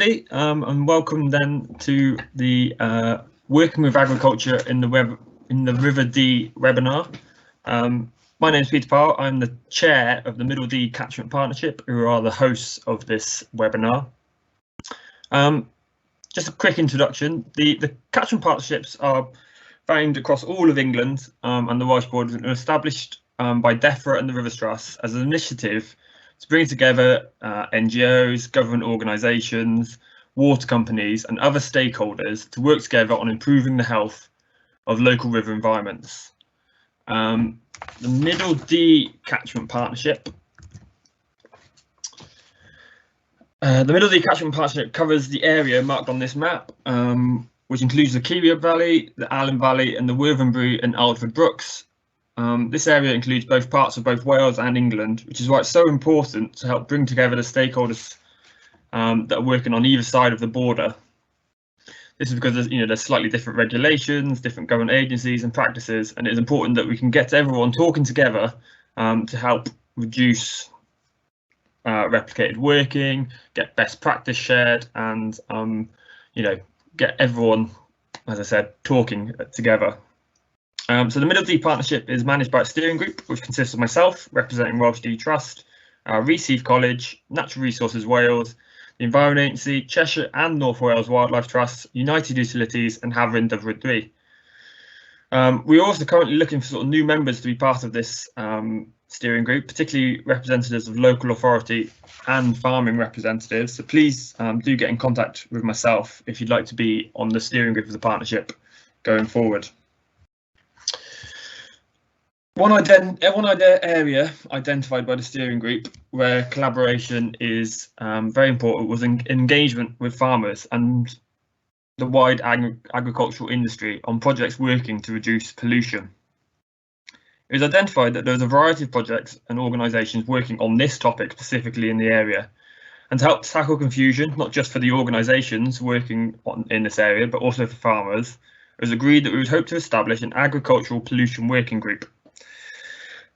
And welcome then to the Working with Agriculture in the River Dee webinar. My name is Peter Powell. I'm the chair of the Middle Dee Catchment Partnership, who are the hosts of this webinar. Just a quick introduction. The catchment partnerships are found across all of England and the Welsh borders, and established by DEFRA and the River Trust as an initiative to bring together NGOs, government organisations, water companies and other stakeholders to work together on improving the health of local river environments. The Middle Dee Catchment Partnership. The Middle Dee Catchment Partnership covers the area marked on this map, which includes the Ceiriog Valley, the Allen Valley and the Wirfenbury and Aldford Brooks. This area includes both parts of both Wales and England, which is why it's so important to help bring together the stakeholders that are working on either side of the border. This is because there's slightly different regulations, different government agencies and practices, and it's important that we can get everyone talking together to help reduce replicated working, get best practice shared, and get everyone, as I said, talking together. So the Middle Dee Partnership is managed by a steering group, which consists of myself, representing Welsh Dee Trust, Reseave College, Natural Resources Wales, the Environment Agency, Cheshire and North Wales Wildlife Trust, United Utilities and Havering River Dee. We're also currently looking for sort of new members to be part of this steering group, particularly representatives of local authority and farming representatives. So please do get in contact with myself if you'd like to be on the steering group of the partnership going forward. One area identified by the steering group where collaboration is very important was engagement with farmers and the wide agricultural industry on projects working to reduce pollution. It was identified that there was a variety of projects and organisations working on this topic specifically in the area, and to help tackle confusion, not just for the organisations working in this area, but also for farmers, it was agreed that we would hope to establish an agricultural pollution working group.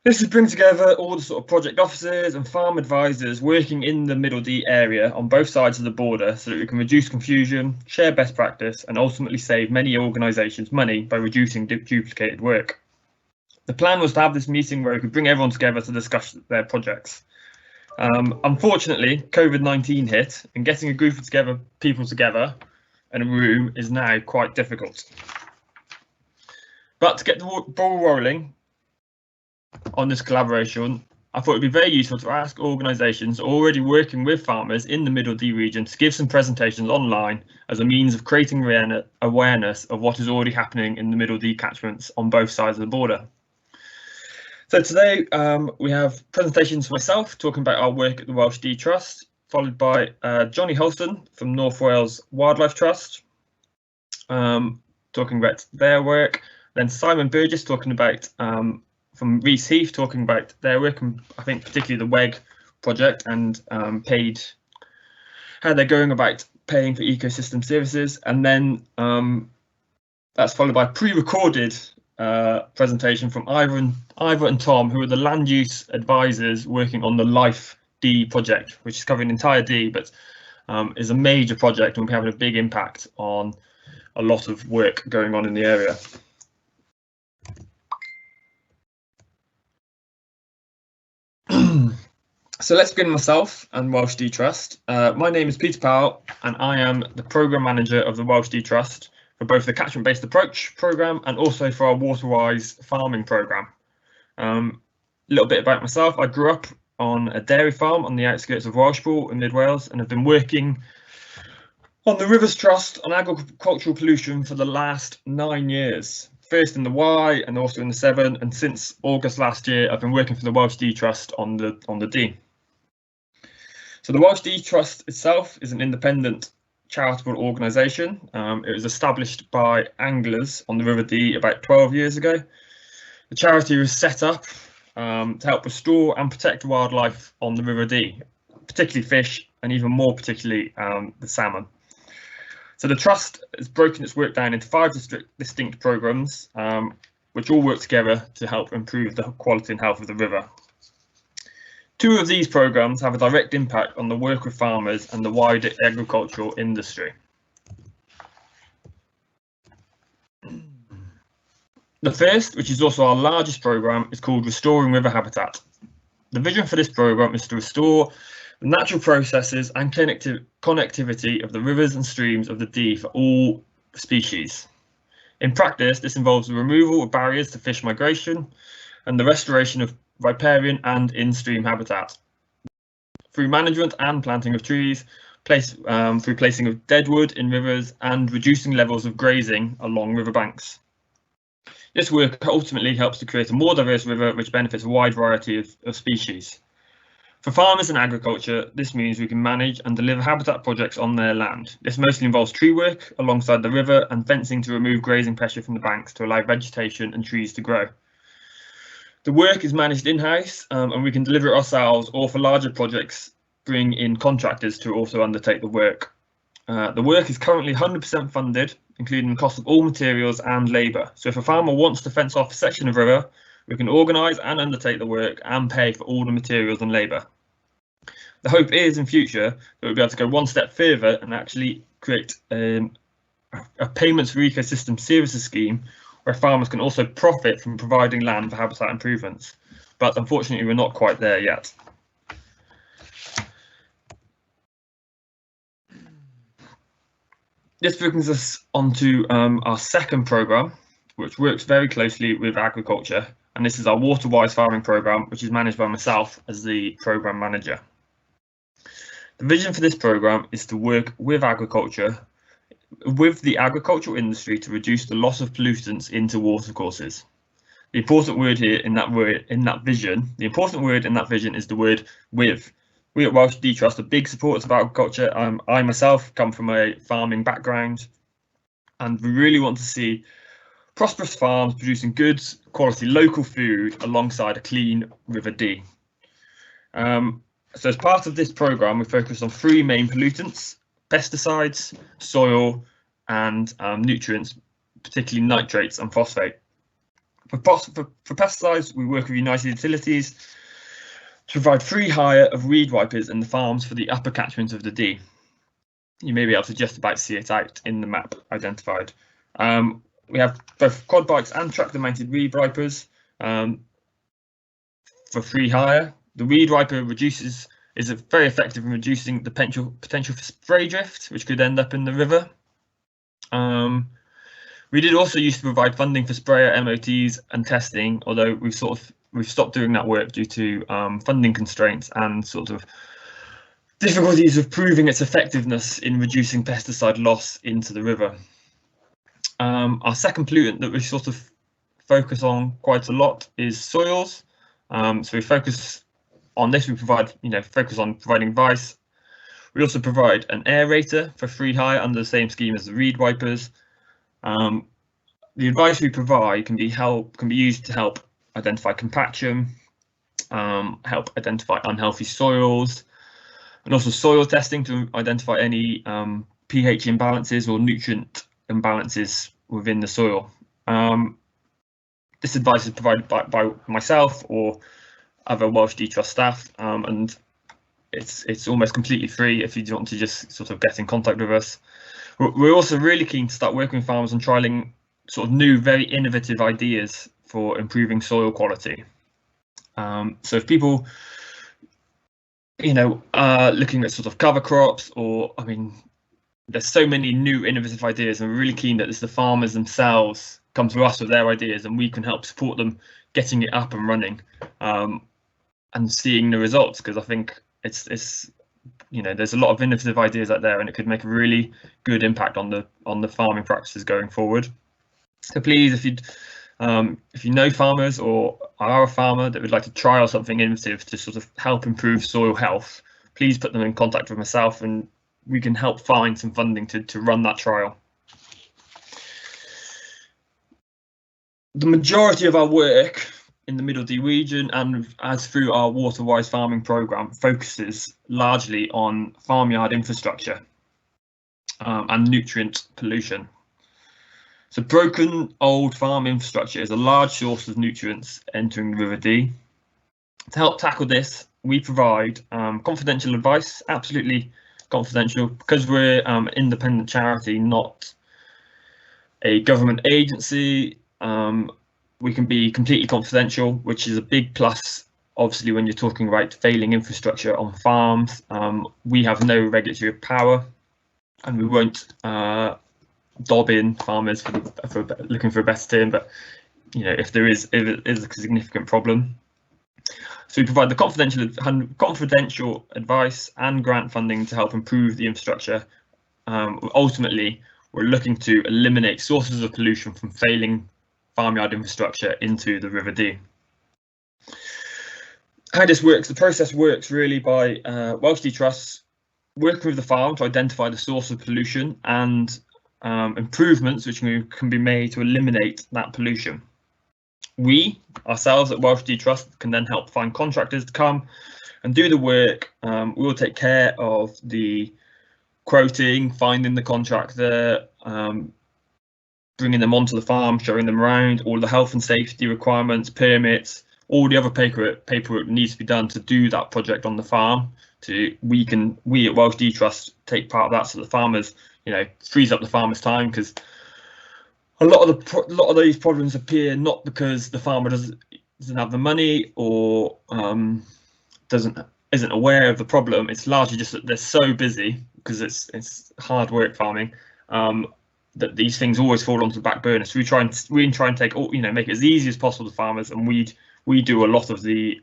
This would bring together all the sort of project officers and farm advisors working in the Middle Dee area on both sides of the border so that we can reduce confusion, share best practice and ultimately save many organisations money by reducing duplicated work. The plan was to have this meeting where we could bring everyone together to discuss their projects. Unfortunately, COVID-19 hit and getting a group of people together in a room is now quite difficult. But to get the ball rolling on this collaboration, I thought it'd be very useful to ask organisations already working with farmers in the Middle Dee region to give some presentations online as a means of creating awareness of what is already happening in the Middle Dee catchments on both sides of the border. So today we have presentations from myself talking about our work at the Welsh Dee Trust, followed by Johnny Holston from North Wales Wildlife Trust, talking about their work, then Simon Burgess talking about from Reseave talking about their work, and I think particularly the WEG project and how they're going about paying for ecosystem services, and then that's followed by a pre-recorded presentation from Ivor and Tom, who are the land use advisors working on the Life Dee project, which is covering the entire Dee, but is a major project and will be having a big impact on a lot of work going on in the area. So let's begin myself and Welsh Dee Trust. My name is Peter Powell and I am the Programme Manager of the Welsh Dee Trust for both the Catchment Based Approach programme and also for our Waterwise farming programme. A little bit about myself. I grew up on a dairy farm on the outskirts of Welshpool in Mid Wales and have been working on the Rivers Trust on agricultural pollution for the last 9 years. First in the Y and also in the 7, and since August last year I've been working for the Welsh Dee Trust on the Dee. So the Welsh Dee Trust itself is an independent charitable organisation. It was established by anglers on the River Dee about 12 years ago. The charity was set up to help restore and protect wildlife on the River Dee, particularly fish and even more particularly the salmon. So the Trust has broken its work down into 5 distinct programmes, which all work together to help improve the quality and health of the river. Two of these programmes have a direct impact on the work with farmers and the wider agricultural industry. The first, which is also our largest programme, is called Restoring River Habitat. The vision for this programme is to restore the natural processes and connectivity of the rivers and streams of the Dee for all species. In practice, this involves the removal of barriers to fish migration and the restoration of riparian and in-stream habitat through management and planting of trees, through placing of deadwood in rivers and reducing levels of grazing along riverbanks. This work ultimately helps to create a more diverse river which benefits a wide variety of species. For farmers and agriculture, this means we can manage and deliver habitat projects on their land. This mostly involves tree work alongside the river and fencing to remove grazing pressure from the banks to allow vegetation and trees to grow. The work is managed in-house and we can deliver it ourselves, or for larger projects, bring in contractors to also undertake the work. The work is currently 100% funded, including the cost of all materials and labour. So if a farmer wants to fence off a section of river, we can organise and undertake the work and pay for all the materials and labour. The hope is in future that we'll be able to go one step further and actually create a payments for ecosystem services scheme where farmers can also profit from providing land for habitat improvements. But unfortunately, we're not quite there yet. This brings us onto our second programme, which works very closely with agriculture, and this is our Water-Wise farming programme, which is managed by myself as the programme manager. The vision for this programme is to work with agriculture, with the agricultural industry, to reduce the loss of pollutants into watercourses. The important word here in that vision is the word with. We at Welsh Dee Trust are big supporters of agriculture. I myself come from a farming background, and we really want to see prosperous farms producing good quality local food alongside a clean River Dee. So as part of this programme, we focus on three main pollutants: pesticides, soil, and nutrients, particularly nitrates and phosphate. For pesticides, we work with United Utilities to provide free hire of reed wipers in the farms for the upper catchment of the Dee. You may be able to just about see it out in the map identified. We have both quad bikes and tractor mounted reed wipers for free hire. The reed wiper is very effective in reducing the potential for spray drift, which could end up in the river. We did also used to provide funding for sprayer MOTs and testing, although we've stopped doing that work due to funding constraints and sort of difficulties of proving its effectiveness in reducing pesticide loss into the river. Our second pollutant that we sort of focus on quite a lot is soils. So we focus on this. We focus on providing advice. We also provide an aerator for free hire under the same scheme as the reed wipers. The advice we provide can be used to help identify compaction, help identify unhealthy soils, and also soil testing to identify any pH imbalances or nutrient imbalances within the soil. This advice is provided by myself or other Welsh Dee Trust staff, and it's almost completely free if you want to just sort of get in contact with us. We're also really keen to start working with farmers and trialling sort of new, very innovative ideas for improving soil quality. So if people, are looking at sort of cover crops, or there's so many new innovative ideas, and we're really keen that it's the farmers themselves come to us with their ideas, and we can help support them getting it up and running and seeing the results, because I think it's there's a lot of innovative ideas out there, and it could make a really good impact on the farming practices going forward. So please, if you know farmers or are a farmer that would like to trial something innovative to sort of help improve soil health, please put them in contact with myself, and we can help find some funding to run that trial. The majority of our work in the Middle Dee region, and as through our Water-Wise farming programme, focuses largely on farmyard infrastructure and nutrient pollution. So broken old farm infrastructure is a large source of nutrients entering the River Dee. To help tackle this, we provide confidential advice, absolutely confidential, because we're an independent charity, not a government agency. We can be completely confidential, which is a big plus. Obviously, when you're talking about failing infrastructure on farms, we have no regulatory power, and we won't dob in farmers for looking for a better term. But if there is a significant problem, so we provide the confidential advice and grant funding to help improve the infrastructure. Ultimately, we're looking to eliminate sources of pollution from failing farmyard infrastructure into the River Dee. How this works, the process works really by Welsh Dee Trust working with the farm to identify the source of pollution and improvements which can be made to eliminate that pollution. We ourselves at Welsh Dee Trust can then help find contractors to come and do the work. We will take care of the quoting, finding the contractor, bringing them onto the farm, showing them around, all the health and safety requirements, permits, all the other paperwork needs to be done to do that project on the farm. We at Welsh Dee Trust take part of that, so the farmers, frees up the farmers' time, because a lot of these problems appear not because the farmer doesn't have the money or isn't aware of the problem. It's largely just that they're so busy, because it's hard work farming, that these things always fall onto the back burner. So we try and take all, make it as easy as possible to farmers, and we do a lot of the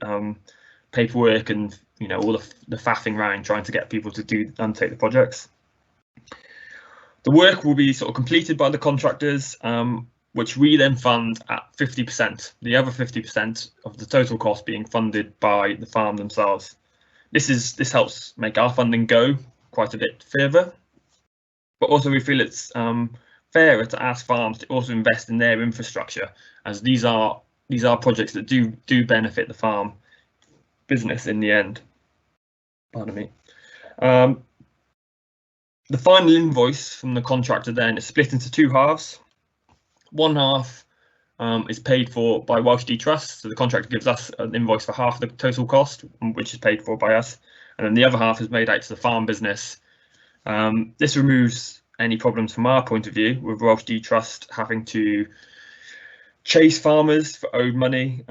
paperwork and all the faffing around trying to get people to undertake the projects. The work will be sort of completed by the contractors, which we then fund at 50%. The other 50% of the total cost being funded by the farm themselves. This helps make our funding go quite a bit further, but also we feel it's fairer to ask farms to also invest in their infrastructure, as these are projects that do benefit the farm business in the end. Pardon me. The final invoice from the contractor then is split into two halves. One half is paid for by Welsh Dee Trust, so the contractor gives us an invoice for half the total cost, which is paid for by us, and then the other half is made out to the farm business. This removes any problems from our point of view, with Welsh Dee Trust having to chase farmers for owed money.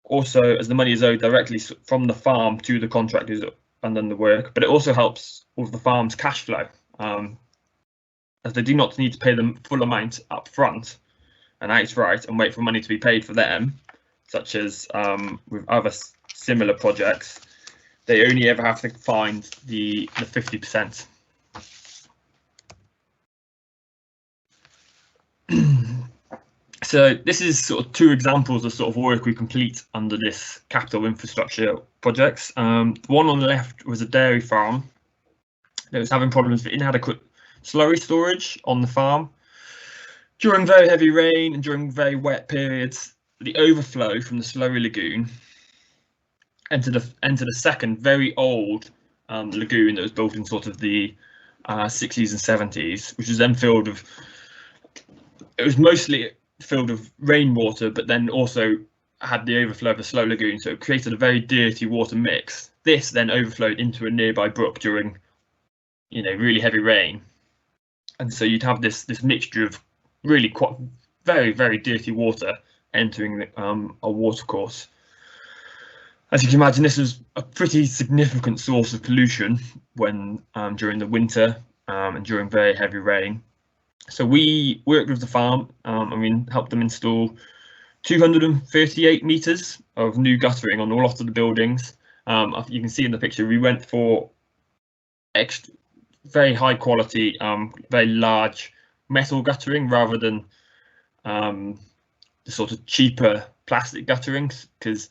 Also, as the money is owed directly from the farm to the contractors and then the work, but it also helps with the farm's cash flow, as they do not need to pay the full amount up front and outright and wait for money to be paid for them, such as with other similar projects. They only ever have to find the 50%. So this is sort of two examples of sort of work we complete under this capital infrastructure projects. One on the left was a dairy farm that was having problems with inadequate slurry storage on the farm. During very heavy rain and during very wet periods, the overflow from the slurry lagoon entered a second very old lagoon that was built in sort of the 60s and 70s, which was then filled with, it was mostly filled with rainwater, but then also had the overflow of a slow lagoon, so it created a very dirty water mix. This then overflowed into a nearby brook during, really heavy rain, and so you'd have this mixture of really quite very, very dirty water entering a watercourse. As you can imagine, this was a pretty significant source of pollution when during the winter and during very heavy rain. So we worked with the farm and we helped them install 238 meters of new guttering on a lot of the buildings. You can see in the picture, we went for very high quality, very large metal guttering rather than the sort of cheaper plastic gutterings, because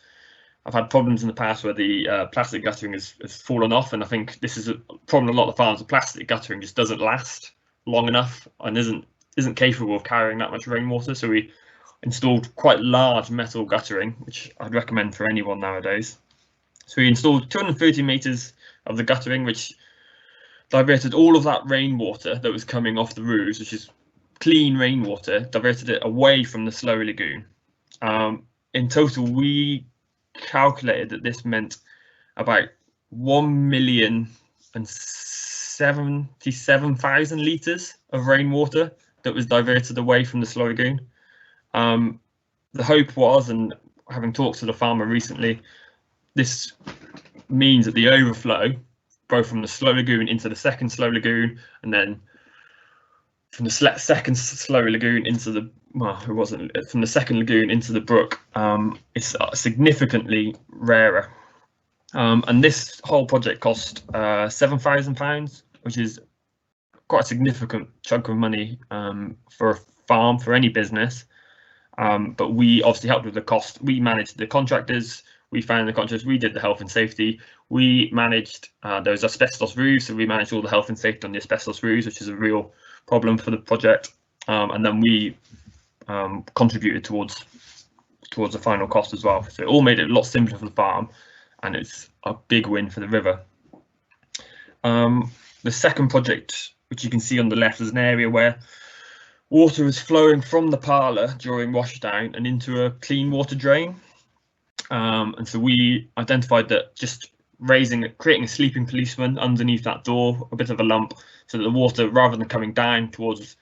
I've had problems in the past where the plastic guttering has fallen off, and I think this is a problem in a lot of farms. The plastic guttering just doesn't last long enough and isn't capable of carrying that much rainwater. So we installed quite large metal guttering, which I'd recommend for anyone nowadays. So we installed 230 meters of the guttering, which diverted all of that rainwater that was coming off the roofs, which is clean rainwater, diverted it away from the slurry lagoon. In total, we calculated that this meant about 1,077,000 litres of rainwater that was diverted away from the Slough Lagoon. The hope was, and having talked to the farmer recently, this means that the overflow, both from the Slough Lagoon into the second Slough Lagoon, and then from the second Slough Lagoon into the, well, it wasn't, from the second lagoon into the brook, is significantly rarer. And this whole project cost £7,000, which is quite a significant chunk of money for a farm, for any business. But we obviously helped with the cost. We managed the contractors, we found the contractors, we did the health and safety, we managed, there was asbestos roofs, so we managed all the health and safety on the asbestos roofs, which is a real problem for the project. And then we contributed towards the final cost as well. So it all made it a lot simpler for the farm, and it's a big win for the river. The second project, which you can see on the left, is an area where water was flowing from the parlour during washdown and into a clean water drain. And so we identified that just creating a sleeping policeman underneath that door, a bit of a lump, so that the water, rather than coming down towards,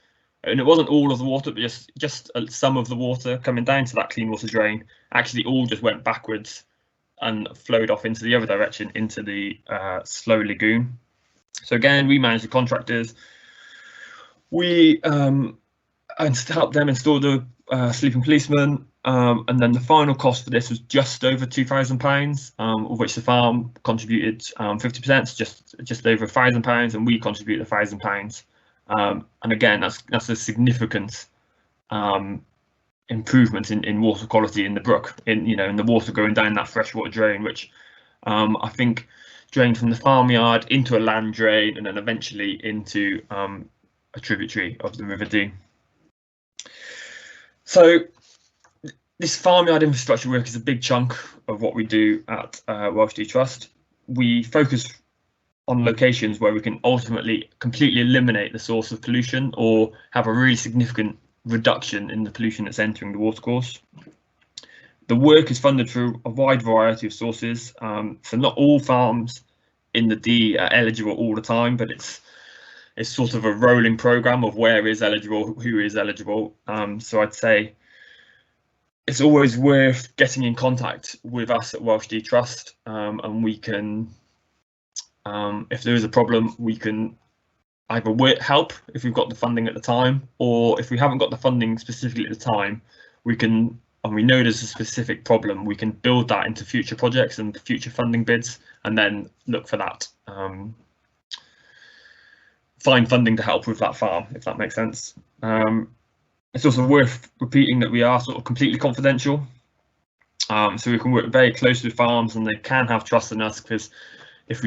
and it wasn't all of the water, but just some of the water coming down to that clean water drain, actually all just went backwards and flowed off into the other direction, into the Slough Lagoon. So again, we managed the contractors. We helped them install the sleeping policeman, and then the final cost for this was just over £2,000, of which the farm contributed 50%, just over £1,000, and we contributed £1,000. And again, that's a significant improvement in water quality in the brook, in the water going down that freshwater drain, which I think drained from the farmyard into a land drain and then eventually into a tributary of the River Dee. So this farmyard infrastructure work is a big chunk of what we do at Welsh Dee Trust. We focus on locations where we can ultimately completely eliminate the source of pollution or have a really significant reduction in the pollution that's entering the watercourse. The work is funded through a wide variety of sources, so not all farms in the Dee are eligible all the time, but it's sort of a rolling programme of where is eligible, who is eligible. So I'd say it's always worth getting in contact with us at Welsh Dee Trust, and we can, if there is a problem, we can either help if we've got the funding at the time, or if we haven't got the funding specifically at the time, we can, and we know there's a specific problem, we can build that into future projects and future funding bids, and then look for that, find funding to help with that farm, if that makes sense. It's also worth repeating that we are sort of completely confidential, so we can work very closely with farms, and they can have trust in us, because if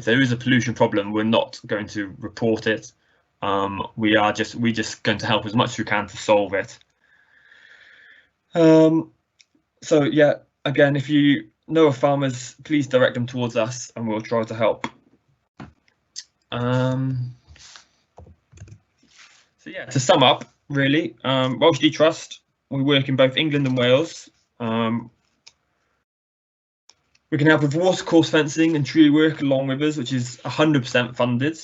there is a pollution problem, we're not going to report it. We're just going to help as much as we can to solve it. So yeah, again, if you know of farmers, please direct them towards us, and we'll try to help. So yeah, to sum up, really, Welsh Dee Trust, we work in both England and Wales. We can help with watercourse fencing and tree work along rivers, which is 100% funded.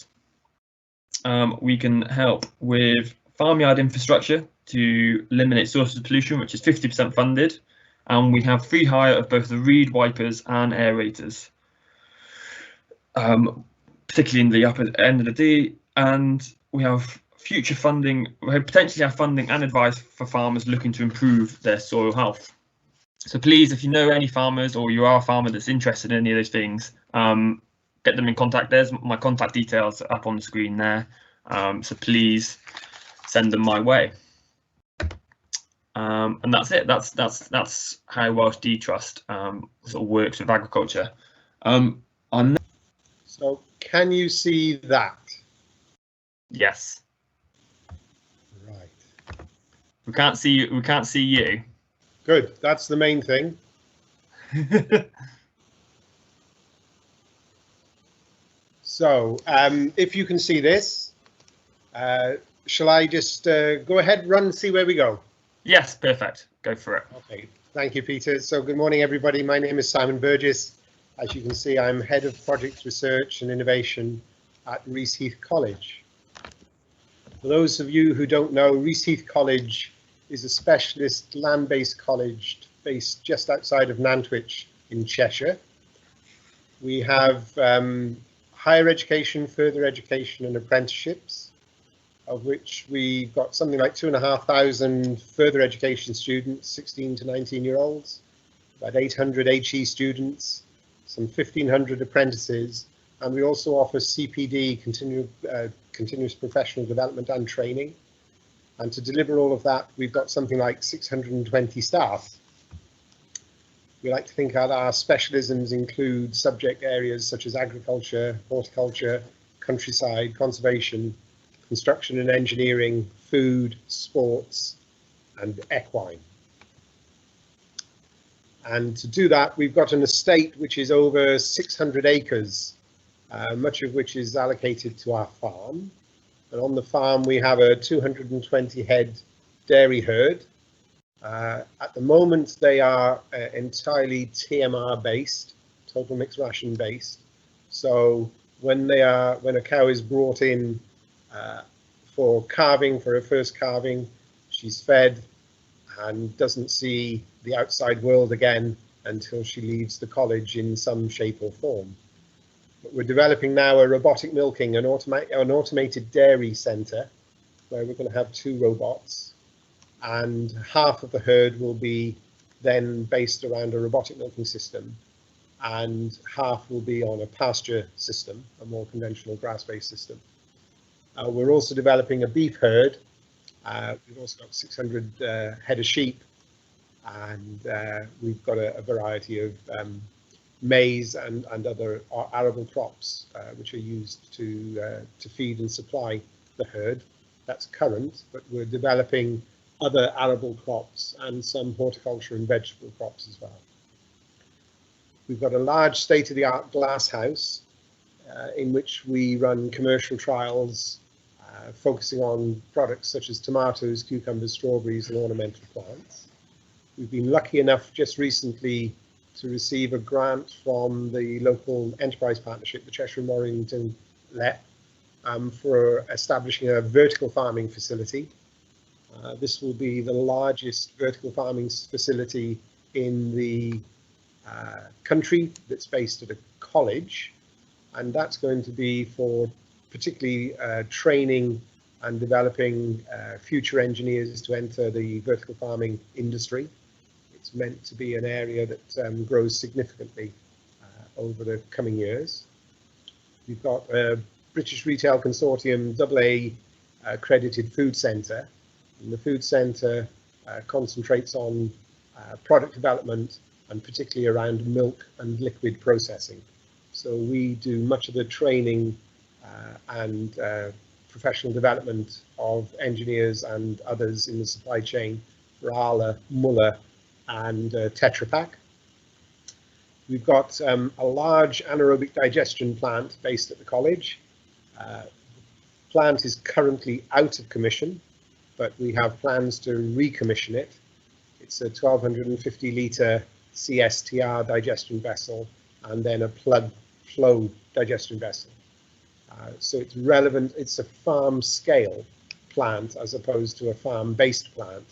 We can help with farmyard infrastructure to eliminate sources of pollution, which is 50% funded. And we have free hire of both the reed wipers and aerators, particularly in the upper end of the Dee. And we have future funding, we potentially have funding and advice for farmers looking to improve their soil health. So please, if you know any farmers, or you are a farmer that's interested in any of those things, get them in contact. There's my contact details up on the screen there. So please send them my way. And that's it. That's how Welsh Dee Trust sort of works with agriculture. So can you see that? Yes. Right. We can't see you. We can't see you. Good. That's the main thing. So if you can see this, shall I just go ahead, run, see where we go? Yes, perfect. Go for it. Okay. Thank you, Peter. So good morning, everybody. My name is Simon Burgess. As you can see, I'm Head of Project Research and Innovation at Reese Heath College. For those of you who don't know, Reese Heath College is a specialist land-based college based just outside of Nantwich in Cheshire. We have higher education, further education and apprenticeships, of which we've got something like 2,500 further education students, 16 to 19-year-olds, about 800 HE students, some 1,500 apprentices, and we also offer CPD, continuous professional development and training. And to deliver all of that, we've got something like 620 staff. We like to think that our specialisms include subject areas such as agriculture, horticulture, countryside, conservation, construction and engineering, food, sports, and equine. And to do that, we've got an estate which is over 600 acres, much of which is allocated to our farm. And on the farm, we have a 220 head dairy herd. At the moment, they are entirely TMR based, total mixed ration based. So when a cow is brought in for calving, for her first calving, she's fed and doesn't see the outside world again until she leaves the college in some shape or form. But we're developing now a robotic milking, an automated dairy centre, where we're going to have 2 robots, and half of the herd will be then based around a robotic milking system, and half will be on a pasture system, a more conventional grass-based system. We're also developing a beef herd. We've also got 600 head of sheep, and we've got a variety of maize and other arable crops which are used to feed and supply the herd. That's current, but we're developing other arable crops and some horticulture and vegetable crops as well. We've got a large state-of-the-art glass house in which we run commercial trials focusing on products such as tomatoes, cucumbers, strawberries and ornamental plants. We've been lucky enough just recently to receive a grant from the local enterprise partnership, the Cheshire and Mornington LEP, for establishing a vertical farming facility. This will be the largest vertical farming facility in the country that's based at a college, and that's going to be for particularly training and developing future engineers to enter the vertical farming industry. It's meant to be an area that grows significantly over the coming years. We've got a British Retail Consortium AA accredited food centre, and the food centre concentrates on product development and particularly around milk and liquid processing. So we do much of the training and professional development of engineers and others in the supply chain for Arla, Muller and Tetra Pak. We've got a large anaerobic digestion plant based at the college. Plant is currently out of commission, but we have plans to recommission it. It's a 1,250 litre CSTR digestion vessel and then a plug flow digestion vessel. So it's relevant, it's a farm scale plant as opposed to a farm based plant.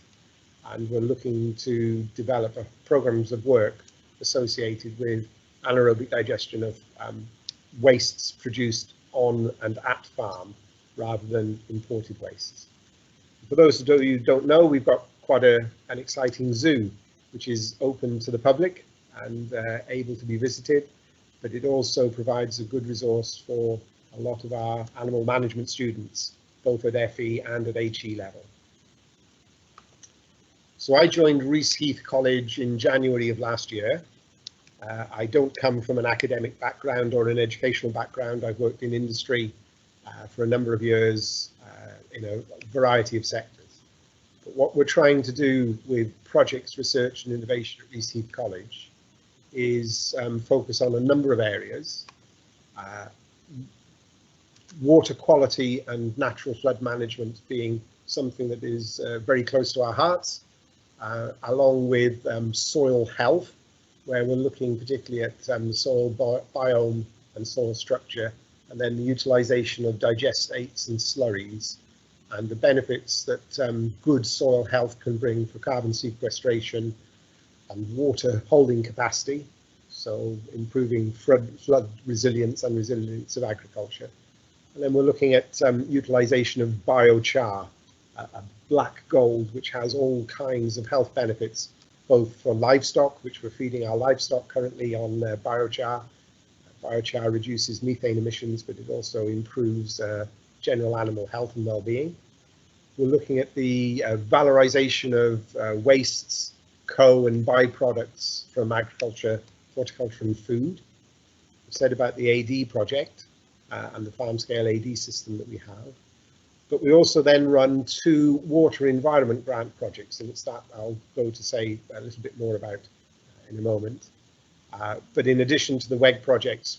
And we're looking to develop programs of work associated with anaerobic digestion of wastes produced on and at farm rather than imported wastes. For those of you who don't know, we've got quite an exciting zoo which is open to the public and able to be visited, but it also provides a good resource for a lot of our animal management students, both at FE and at HE level. So I joined Reese Heath College in January of last year. I don't come from an academic background or an educational background. I've worked in industry for a number of years in a variety of sectors. But what we're trying to do with projects, research and innovation at Reese Heath College is focus on a number of areas. Water quality and natural flood management being something that is very close to our hearts, along with soil health, where we're looking particularly at soil biome and soil structure, and then the utilisation of digestates and slurries, and the benefits that good soil health can bring for carbon sequestration and water holding capacity, so improving flood resilience and resilience of agriculture. And then we're looking at utilisation of biochar, a black gold which has all kinds of health benefits, both for livestock, which we're feeding our livestock currently on biochar. Biochar reduces methane emissions, but it also improves general animal health and well-being. We're looking at the valorization of wastes, and byproducts from agriculture, horticulture and food. I've said about the AD project and the farm scale AD system that we have. But we also then run 2 water environment grant projects, and it's that I'll go to say a little bit more about in a moment. But in addition to the WEG projects,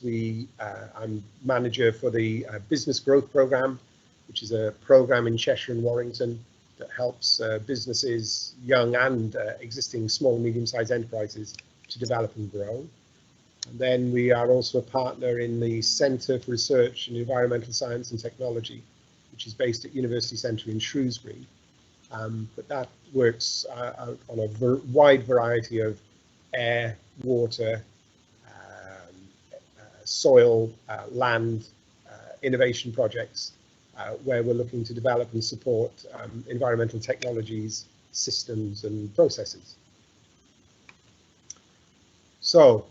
I'm manager for the Business Growth Programme, which is a programme in Cheshire and Warrington that helps businesses, young and existing small and medium-sized enterprises, to develop and grow. And then we are also a partner in the Centre for Research in Environmental Science and Technology, which is based at University Centre in Shrewsbury. But that works on a wide variety of air, water, soil, land, innovation projects, where we're looking to develop and support environmental technologies, systems and processes. So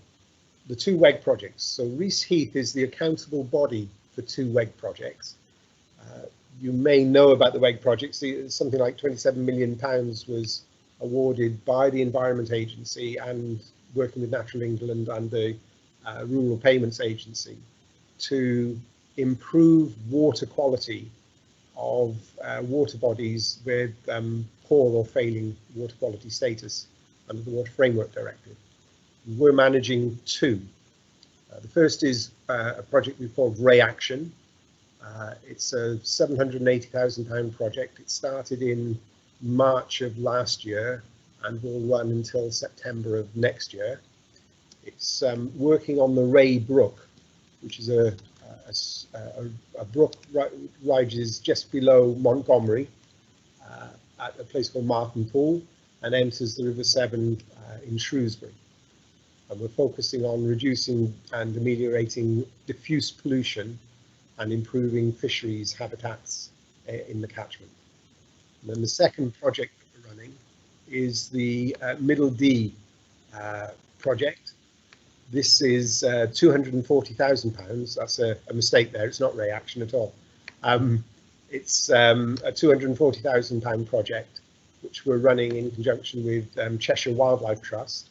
the 2 WEG projects. So Reese Heath is the accountable body for 2 WEG projects. You may know about the WEG projects. Something like £27 million was awarded by the Environment Agency and working with Natural England and the Rural Payments Agency to improve water quality of water bodies with poor or failing water quality status under the Water Framework Directive. We're managing 2. The first is a project we've called Reaction. It's a £780,000 project. It started in March of last year and will run until September of next year. It's working on the Ray Brook, which is a brook rises just below Montgomery at a place called Martin Pool and enters the River Severn in Shrewsbury. And we're focusing on reducing and ameliorating diffuse pollution and improving fisheries habitats in the catchment. And then the second project that we're running is the Middle Dee project. This is £240,000. That's a mistake there. It's not Reaction at all. It's a £240,000 project, which we're running in conjunction with Cheshire Wildlife Trust.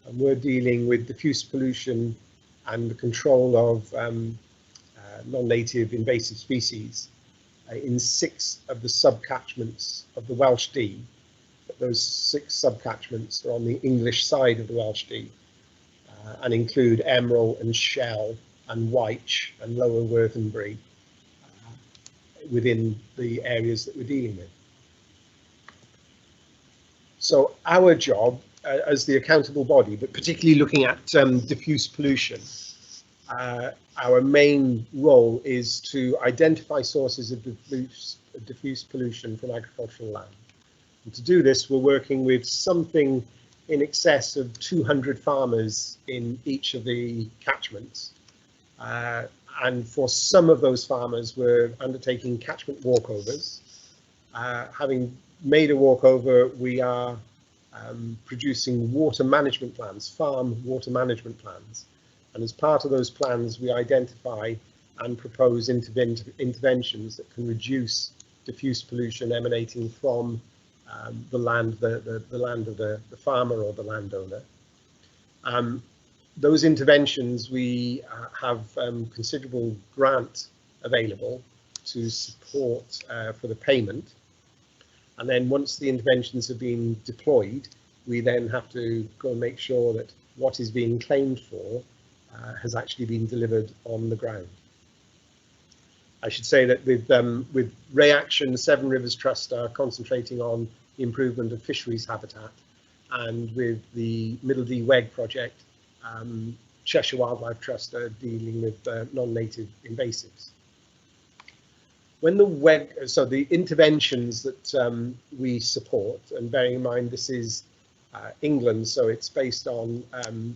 And we're dealing with diffuse pollution and the control of non-native invasive species in 6 of the subcatchments of the Welsh Dee. But those 6 subcatchments are on the English side of the Welsh Dee and include Emerald and Shell and Wyche and Lower Worthenbury within the areas that we're dealing with. So our job as the accountable body, but particularly looking at diffuse pollution, our main role is to identify sources of diffuse pollution from agricultural land. And to do this, we're working with something in excess of 200 farmers in each of the catchments. And for some of those farmers, we're undertaking catchment walkovers. Having made a walkover, we are producing water management plans, farm water management plans. And as part of those plans, we identify and propose interventions that can reduce diffuse pollution emanating from the land, the land of the farmer or the landowner. Those interventions, we have considerable grant available to support for the payment. And then once the interventions have been deployed, we then have to go and make sure that what is being claimed for has actually been delivered on the ground. I should say that with Reaction, Severn Rivers Trust are concentrating on the improvement of fisheries habitat, and with the Middle Dee WEG project, Cheshire Wildlife Trust are dealing with non-native invasives. When the WEG, so the interventions that we support, and bearing in mind this is England, so it's based on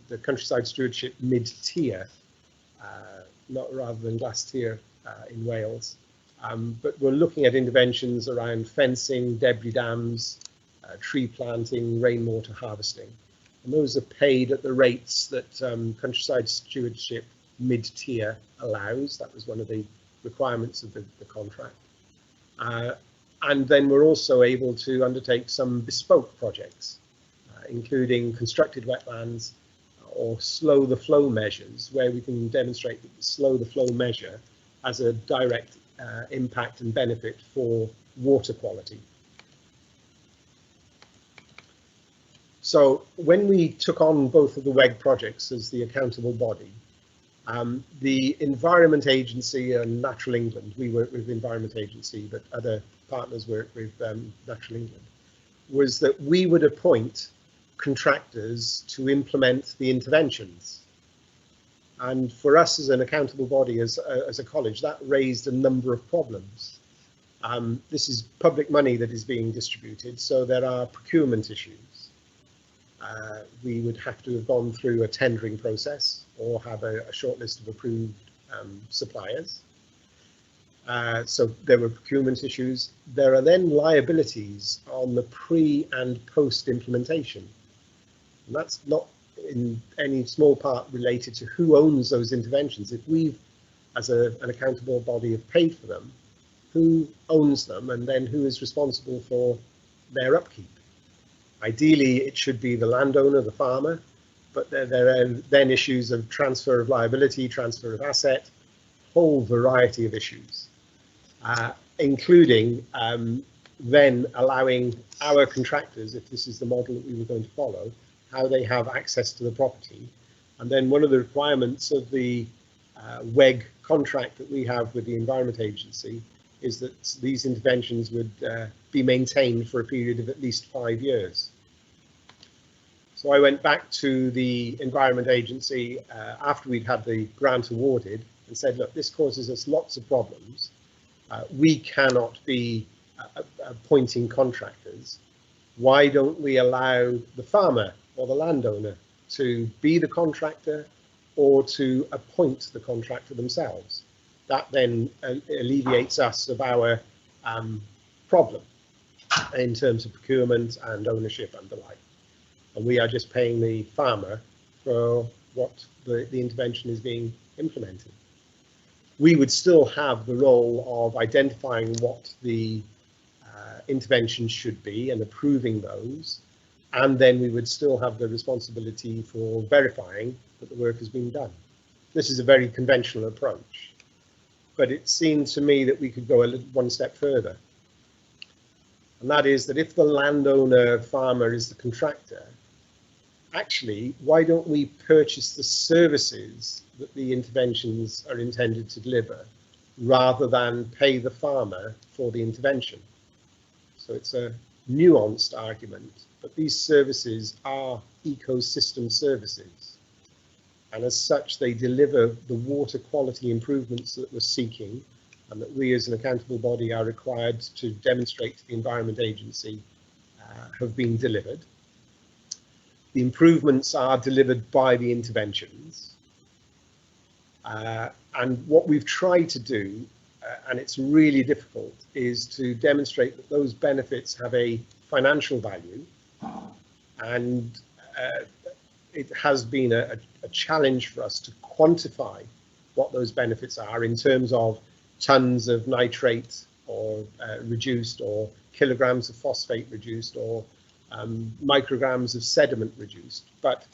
the Countryside Stewardship mid-tier, not rather than glass tier in Wales. But we're looking at interventions around fencing, debris dams, tree planting, rainwater harvesting. And those are paid at the rates that Countryside Stewardship mid-tier allows. That was one of the requirements of the contract. And then we're also able to undertake some bespoke projects, including constructed wetlands or slow the flow measures, where we can demonstrate that the slow the flow measure has a direct impact and benefit for water quality. So when we took on both of the WEG projects as the accountable body, the Environment Agency and Natural England, we work with the Environment Agency, but other partners work with Natural England, was that we would appoint contractors to implement the interventions. And for us as an accountable body, as a college, that raised a number of problems. This is public money that is being distributed, so there are procurement issues. We would have to have gone through a tendering process or have a short list of approved suppliers. So there were procurement issues. There are then liabilities on the pre and post implementation. And that's not in any small part related to who owns those interventions. If we've, as an accountable body, have paid for them, who owns them, and then who is responsible for their upkeep? Ideally, it should be the landowner, the farmer, but there are then issues of transfer of liability, transfer of asset, whole variety of issues, including then allowing our contractors, if this is the model that we were going to follow, how they have access to the property. And then one of the requirements of the WEG contract that we have with the Environment Agency is that these interventions would be maintained for a period of at least 5 years. So I went back to the Environment Agency after we'd had the grant awarded and said, look, this causes us lots of problems. We cannot be appointing contractors. Why don't we allow the farmer or the landowner to be the contractor or to appoint the contractor themselves? That then alleviates us of our problem in terms of procurement and ownership and the like. And we are just paying the farmer for what the intervention is being implemented. We would still have the role of identifying what the interventions should be and approving those. And then we would still have the responsibility for verifying that the work has been done. This is a very conventional approach, but it seemed to me that we could go one step further. And that is that if the landowner farmer is the contractor, actually, why don't we purchase the services that the interventions are intended to deliver rather than pay the farmer for the intervention? So it's a nuanced argument, but these services are ecosystem services. And as such, they deliver the water quality improvements that we're seeking and that we as an accountable body are required to demonstrate to the Environment Agency have been delivered. The improvements are delivered by the interventions. And what we've tried to do, and it's really difficult, is to demonstrate that those benefits have a financial value. And it has been a challenge for us to quantify what those benefits are in terms of tons of nitrate or reduced, or kilograms of phosphate reduced, or micrograms of sediment reduced. But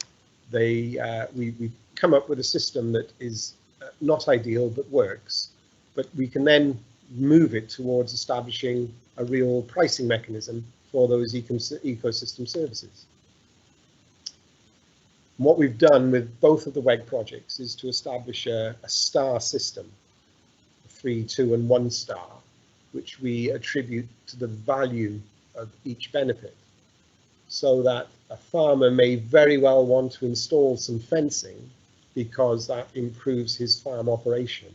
we come up with a system that is not ideal but works, but we can then move it towards establishing a real pricing mechanism for those ecosystem services. And what we've done with both of the WEG projects is to establish a star system, 3, 2 and 1 star, which we attribute to the value of each benefit. so that a farmer may very well want to install some fencing because that improves his farm operation,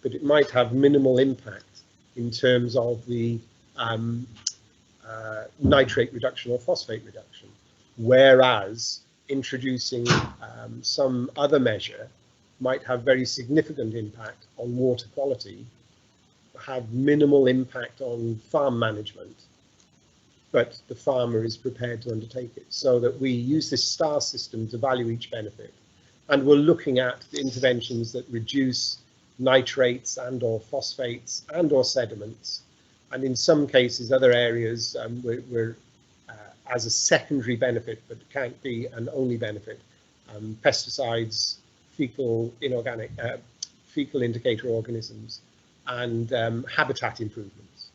but it might have minimal impact in terms of the nitrate reduction or phosphate reduction, whereas introducing some other measure might have very significant impact on water quality, have minimal impact on farm management, but the farmer is prepared to undertake it. So that we use this STAR system to value each benefit, and we're looking at the interventions that reduce nitrates and or phosphates and or sediments, and in some cases other areas we're as a secondary benefit, but it can't be an only benefit, pesticides, fecal inorganic fecal indicator organisms, and habitat improvements.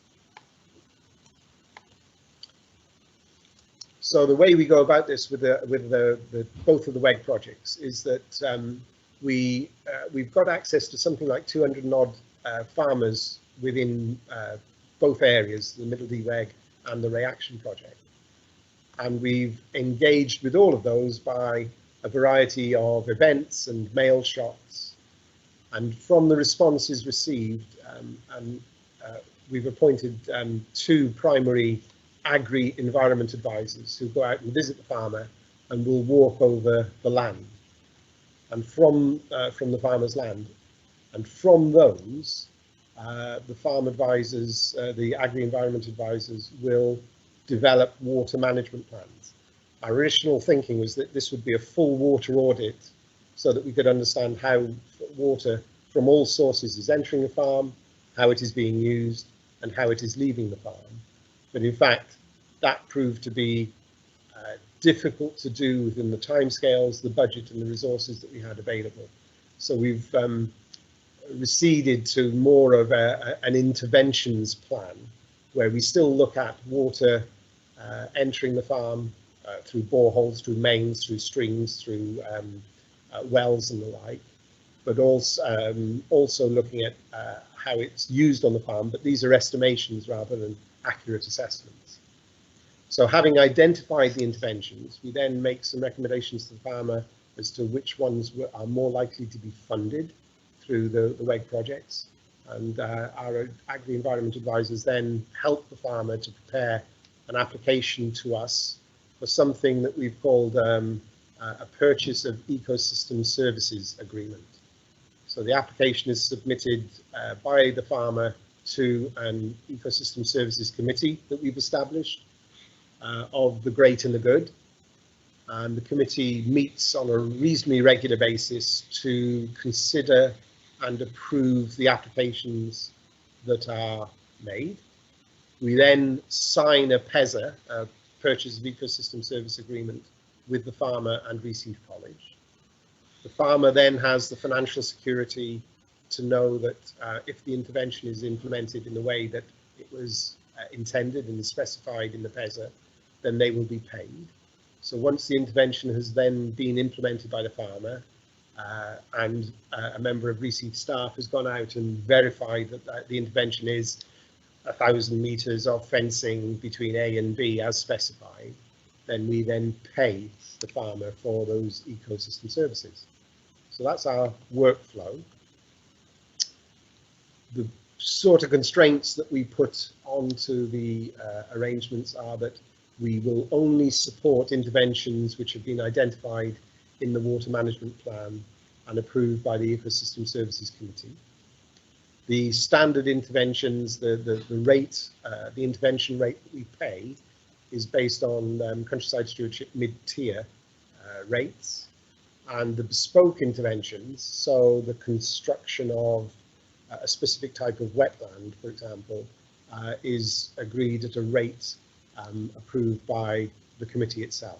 So the way we go about this with both of the WEG projects is that we've got access to something like 200 and odd farmers within both areas, the Middle Dee WEG and the Reaction project. And we've engaged with all of those by a variety of events and mail shots. And from the responses received, we've appointed 2 primary agri-environment advisors who go out and visit the farmer and will walk over the land and from the farmer's land. And from those, the farm advisors, the agri-environment advisors, will develop water management plans. Our original thinking was that this would be a full water audit so that we could understand how water from all sources is entering the farm, how it is being used, and how it is leaving the farm. But in fact, that proved to be difficult to do within the timescales, the budget, and the resources that we had available. So we've receded to more of an interventions plan, where we still look at water entering the farm through boreholes, through mains, through strings, through wells and the like, but also looking at how it's used on the farm. But these are estimations rather than accurate assessments. So having identified the interventions, we then make some recommendations to the farmer as to which ones are more likely to be funded through the WEG projects. And our agri-environment advisors then help the farmer to prepare an application to us for something that we've called a purchase of ecosystem services agreement. So the application is submitted by the farmer to an ecosystem services committee that we've established of the great and the good. And the committee meets on a reasonably regular basis to consider and approve the applications that are made. We then sign a PESA, a Purchase of Ecosystem Service Agreement, with the farmer and Reseed College. The farmer then has the financial security to know that if the intervention is implemented in the way that it was intended and is specified in the PESA, then they will be paid. So once the intervention has then been implemented by the farmer, and a member of Reseed staff has gone out and verified that the intervention is 1,000 meters of fencing between A and B as specified, then we then pay the farmer for those ecosystem services. So that's our workflow. The sort of constraints that we put onto the arrangements are that we will only support interventions which have been identified in the water management plan and approved by the Ecosystem Services Committee. The standard interventions, the rate, the intervention rate that we pay is based on countryside stewardship mid-tier rates, and the bespoke interventions, so the construction of a specific type of wetland, for example, is agreed at a rate approved by the committee itself.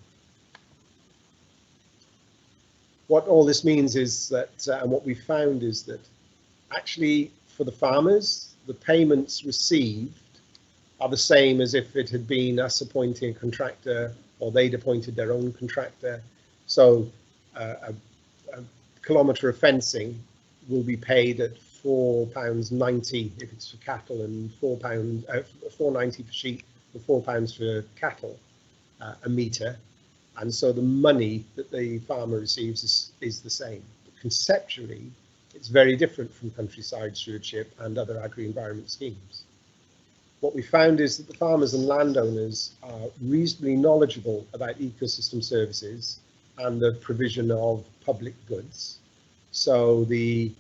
What all this means is that, and what we found is that actually for the farmers, the payments received are the same as if it had been us appointing a contractor or they'd appointed their own contractor. So a kilometre of fencing will be paid at £4.90 if it's for cattle, and £4.90 for sheep, and £4 for cattle. a metre, and so the money that the farmer receives is the same. But conceptually, it's very different from countryside stewardship and other agri-environment schemes. What we found is that the farmers and landowners are reasonably knowledgeable about ecosystem services and the provision of public goods. So the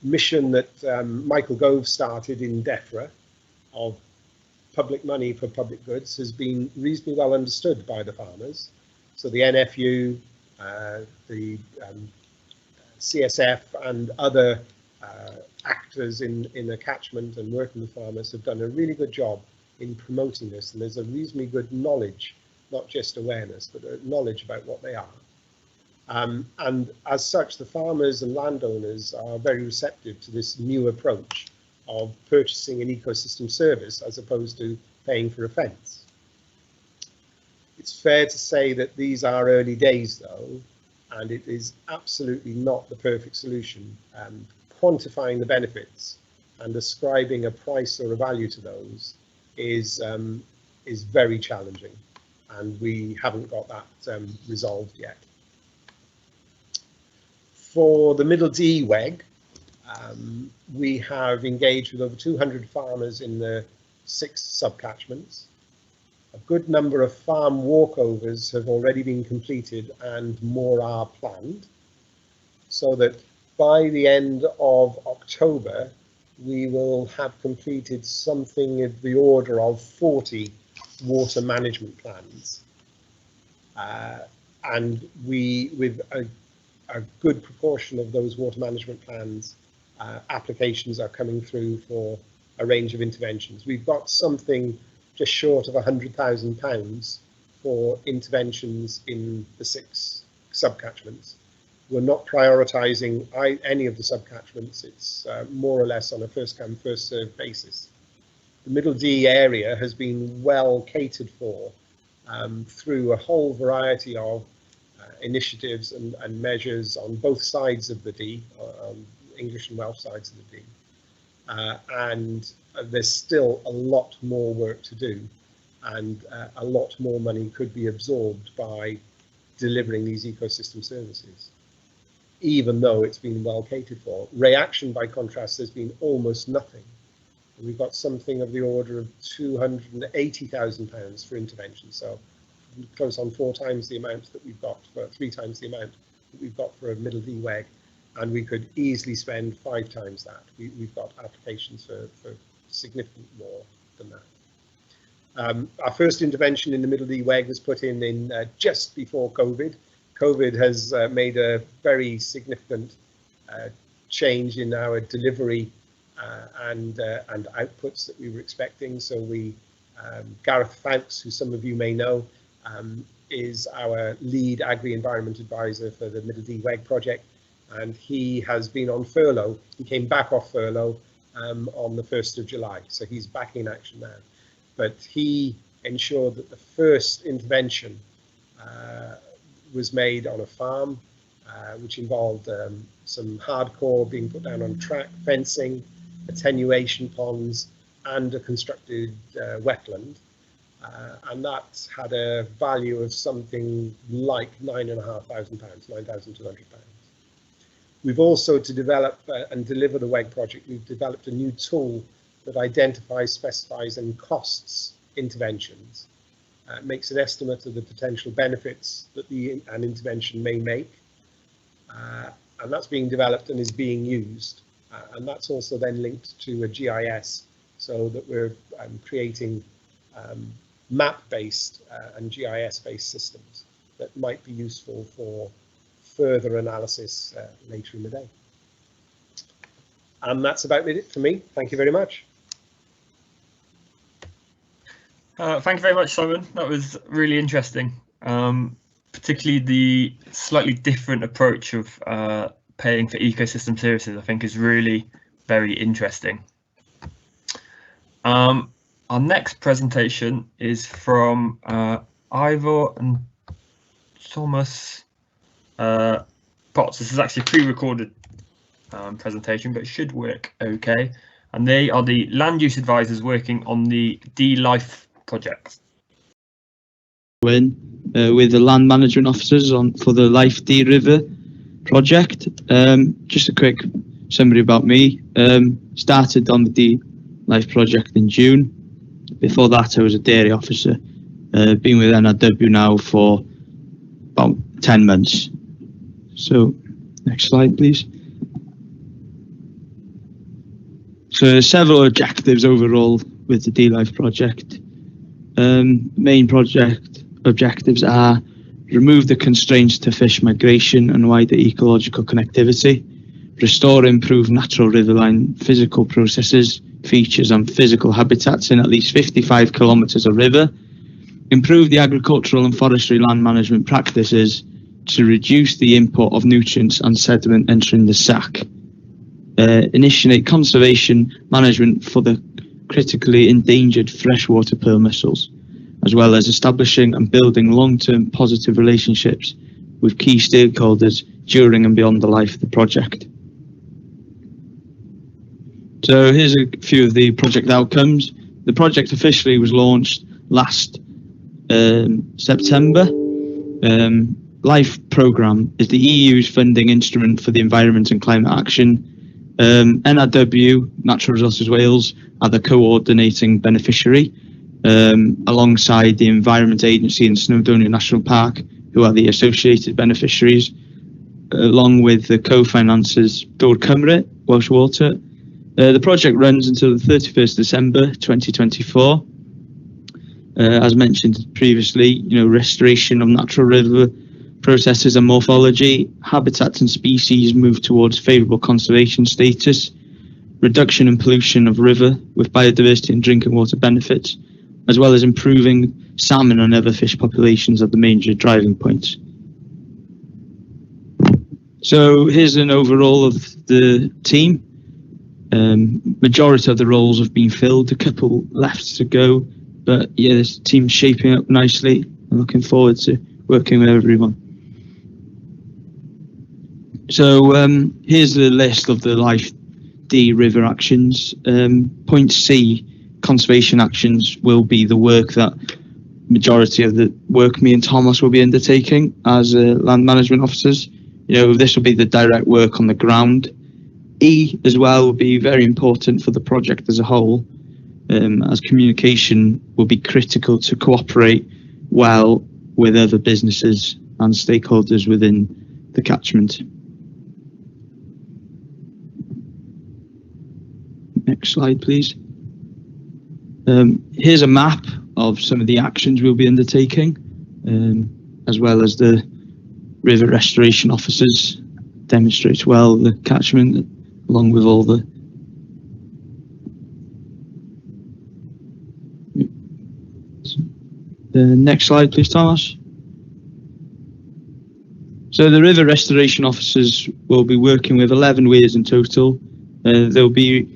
mission that Michael Gove started in DEFRA of public money for public goods has been reasonably well understood by the farmers. So the NFU, the CSF and other actors in the catchment and working with farmers have done a really good job in promoting this, and there's a reasonably good knowledge, not just awareness, but a knowledge about what they are. And as such, the farmers and landowners are very receptive to this new approach of purchasing an ecosystem service as opposed to paying for a fence. It's fair to say that these are early days though, and it is absolutely not the perfect solution. Quantifying the benefits and ascribing a price or a value to those is very challenging, and we haven't got that resolved yet. For the Middle Dee WEG, we have engaged with over 200 farmers in the 6 subcatchments. A good number of farm walkovers have already been completed and more are planned, so that by the end of October, we will have completed something of the order of 40 water management plans. And we, with a good proportion of those water management plans, applications are coming through for a range of interventions. We've got something just short of £100,000 for interventions in the 6 subcatchments. We're not prioritising any of the subcatchments. It's more or less on a first come, first served basis. The Middle Dee area has been well catered for through a whole variety of initiatives and measures on both sides of the Dee, on English and Welsh sides of the Dee. And there's still a lot more work to do, and a lot more money could be absorbed by delivering these ecosystem services, even though it's been well catered for. Reaction, by contrast, has been almost nothing. We've got something of the order of £280,000 for intervention, so close on 4 times the amount that we've got, for 3 times the amount that we've got for a Middle Dee WEG, and we could easily spend 5 times that. We've got applications for significantly more than that. Our first intervention in the Middle Dee WEG was put in just before COVID. COVID has made a very significant change in our delivery and outputs that we were expecting. So Gareth Fowkes, who some of you may know, is our lead agri-environment advisor for the Middle Dee WEG project, and he has been on furlough. He came back off furlough on the 1st of July, so he's back in action now. But he ensured that the first intervention was made on a farm, which involved some hardcore being put down on track, fencing, attenuation ponds, and a constructed wetland. And that had a value of something like £9,500, £9,200. We've also, to develop and deliver the WEG project, we've developed a new tool that identifies, specifies and costs interventions. It makes an estimate of the potential benefits that an intervention may make. And that's being developed and is being used. And that's also then linked to a GIS, so that we're creating map-based and GIS-based systems that might be useful for further analysis later in the day. And that's about it for me. Thank you very much. Thank you very much, Simon. That was really interesting, particularly the slightly different approach of paying for ecosystem services. I think is really very interesting. Our next presentation is from Ivor and Thomas Potts. This is actually a pre-recorded presentation, but it should work okay. And they are the land use advisors working on the Dee Life project. with the land management officers for the Life Dee River project. Just a quick summary about me. Started on the Dee Life project in June. Before that, I was a dairy officer. Been with NRW now for about 10 months. So, next slide, please. So, several objectives overall with the Dee Life project. Main project objectives are remove the constraints to fish migration and wider ecological connectivity, restore and improve natural riverine physical processes, features and physical habitats in at least 55 kilometres of river, improve the agricultural and forestry land management practices to reduce the import of nutrients and sediment entering the SAC, initiate conservation management for the critically endangered freshwater pearl mussels, as well as establishing and building long-term positive relationships with key stakeholders during and beyond the life of the project. So here's a few of the project outcomes. The project officially was launched last September. LIFE programme is the EU's funding instrument for the environment and climate action. NRW, Natural Resources Wales, are the coordinating beneficiary, alongside the Environment Agency and Snowdonia National Park, who are the associated beneficiaries, along with the co-financers Dŵr Cymru, Welsh Water. The project runs until the 31st December 2024. As mentioned previously, restoration of natural river processes and morphology, habitats and species move towards favourable conservation status, reduction in pollution of river with biodiversity and drinking water benefits, as well as improving salmon and other fish populations are the major driving points. So here's an overall of the team. Majority of the roles have been filled, a couple left to go, but yeah, this team's shaping up nicely. I'm looking forward to working with everyone. So here's the list of the Life Dee River actions. Point C, conservation actions, will be the work that majority of the work me and Thomas will be undertaking as land management officers. This will be the direct work on the ground. E as well will be very important for the project as a whole, as communication will be critical to cooperate well with other businesses and stakeholders within the catchment. Next slide, please. Here's a map of some of the actions we'll be undertaking, as well as the river restoration officers. Demonstrates well the catchment, along with all the next slide, please, Thomas. So the river restoration officers will be working with 11 weirs in total. There'll be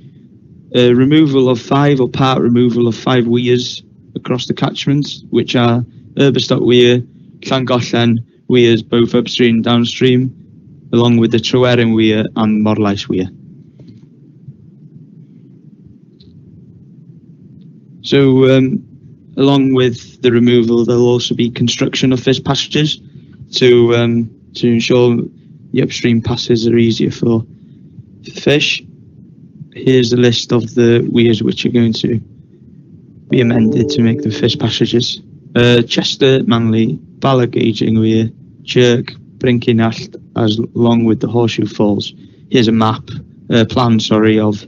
removal of 5 or part removal of 5 weirs across the catchments, which are Herberstock Weir, Llangollen weirs, both upstream and downstream, along with the Tryweryn Weir and Morlais Weir. So along with the removal, there'll also be construction of fish passages to ensure the upstream passes are easier for fish. Here's a list of the weirs which are going to be amended to make the fish passages. Chester, Manley, Bala Gauging Weir, Chirk, Brinkinallt, along with the Horseshoe Falls. Here's a map, plan, of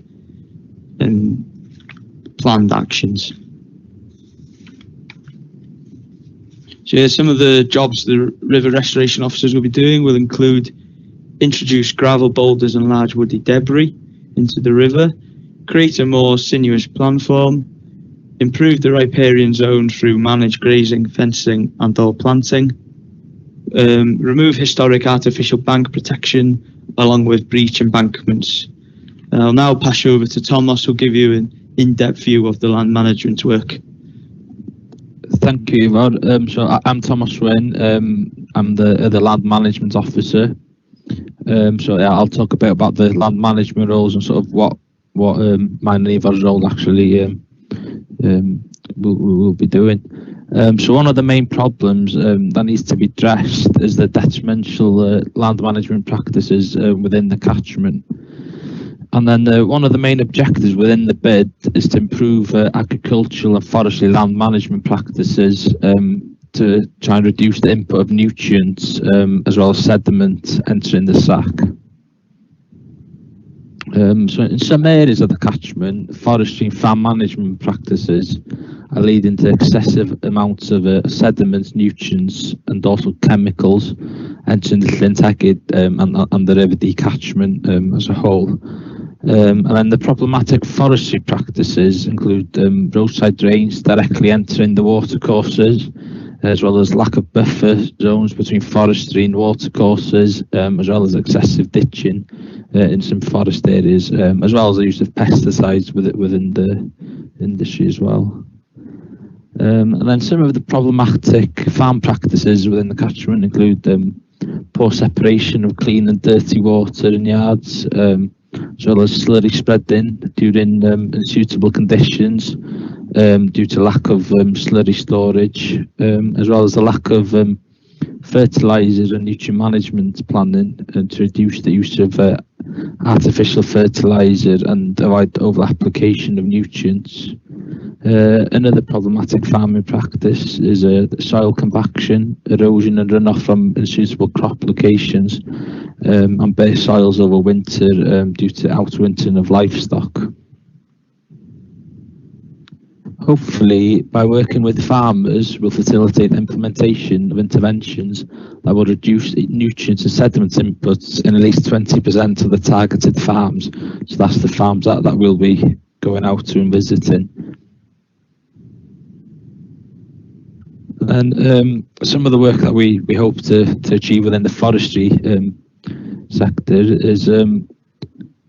planned actions. So some of the jobs the river restoration officers will be doing will include introduce gravel boulders and large woody debris into the river, create a more sinuous planform, improve the riparian zone through managed grazing, fencing and or planting, remove historic artificial bank protection along with breach embankments. I'll now pass you over to Thomas, who'll give you an in-depth view of the land management work. Thank you, Ivar. So I'm Thomas Wynne. I'm the land management officer. So yeah, I'll talk a bit about the land management roles and sort of what mine and Ivar's role actually will be doing. So one of the main problems that needs to be addressed is the detrimental land management practices within the catchment. And then one of the main objectives within the bid is to improve agricultural and forestry land management practices to try and reduce the input of nutrients as well as sediment entering the sack. So in some areas of the catchment, forestry and farm management practices are leading to excessive amounts of sediments, nutrients and also chemicals entering the Llyn Tegid and the River Dee catchment as a whole. And then the problematic forestry practices include roadside drains directly entering the watercourses, as well as lack of buffer zones between forestry and watercourses, as well as excessive ditching in some forest areas, as well as the use of pesticides within the industry as well. And then some of the problematic farm practices within the catchment include poor separation of clean and dirty water in yards, as well as slurry spreading during unsuitable conditions due to lack of slurry storage, as well as the lack of fertilisers and nutrient management planning to reduce the use of artificial fertiliser and avoid over application of nutrients. Another problematic farming practice is soil compaction, erosion and runoff from unsuitable crop locations and bare soils over winter due to outwintering of livestock. Hopefully, by working with farmers, we'll facilitate the implementation of interventions that will reduce nutrients and sediment inputs in at least 20% of the targeted farms. So that's the farms that we'll be going out to and visiting. And some of the work that we hope to achieve within the forestry sector is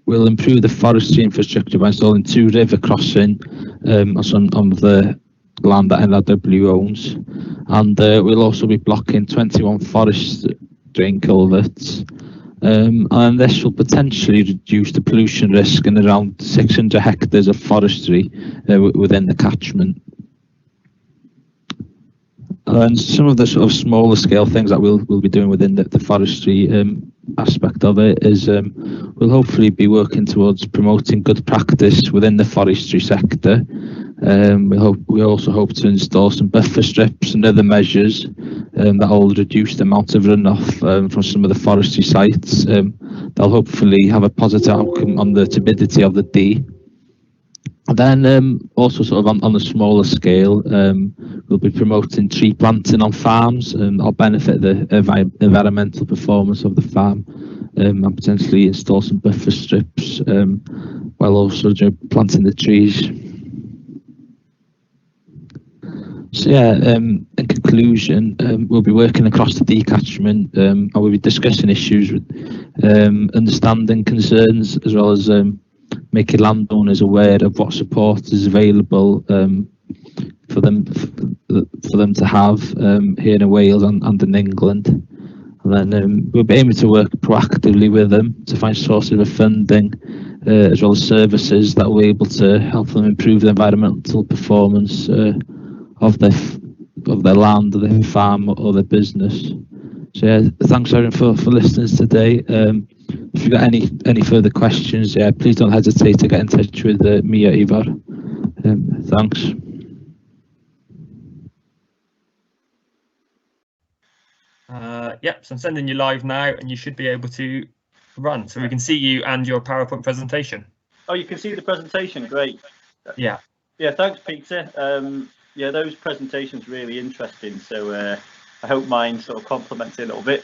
we'll improve the forestry infrastructure by installing 2 river crossing on some of the land that NRW owns, and we'll also be blocking 21 forest drain culverts, and this will potentially reduce the pollution risk in around 600 hectares of forestry within the catchment. And some of the sort of smaller scale things that we'll be doing within the forestry aspect of it is we'll hopefully be working towards promoting good practice within the forestry sector. We also hope to install some buffer strips and other measures that will reduce the amount of runoff from some of the forestry sites. They'll hopefully have a positive outcome on the turbidity of the Dee. And then also sort of on the smaller scale, we'll be promoting tree planting on farms and that'll benefit the environmental performance of the farm, and potentially install some buffer strips while also planting the trees. So yeah, in conclusion, we'll be working across the Dee catchment and we'll be discussing issues with understanding concerns as well as making landowners aware of what support is available for them to have here in Wales and in England. And then we'll be aiming to work proactively with them to find sources of funding as well as services that will be able to help them improve the environmental performance of their land, or their farm, or their business. So yeah, thanks everyone for listening today. If you've got any further questions, yeah, please don't hesitate to get in touch with me or Ivar. Thanks. Yep, so I'm sending you live now and you should be able to run. So we can see you and your PowerPoint presentation. Oh, you can see the presentation, great. Yeah. Yeah, thanks Peter. Yeah, those presentations really interesting. So I hope mine sort of complements it a little bit.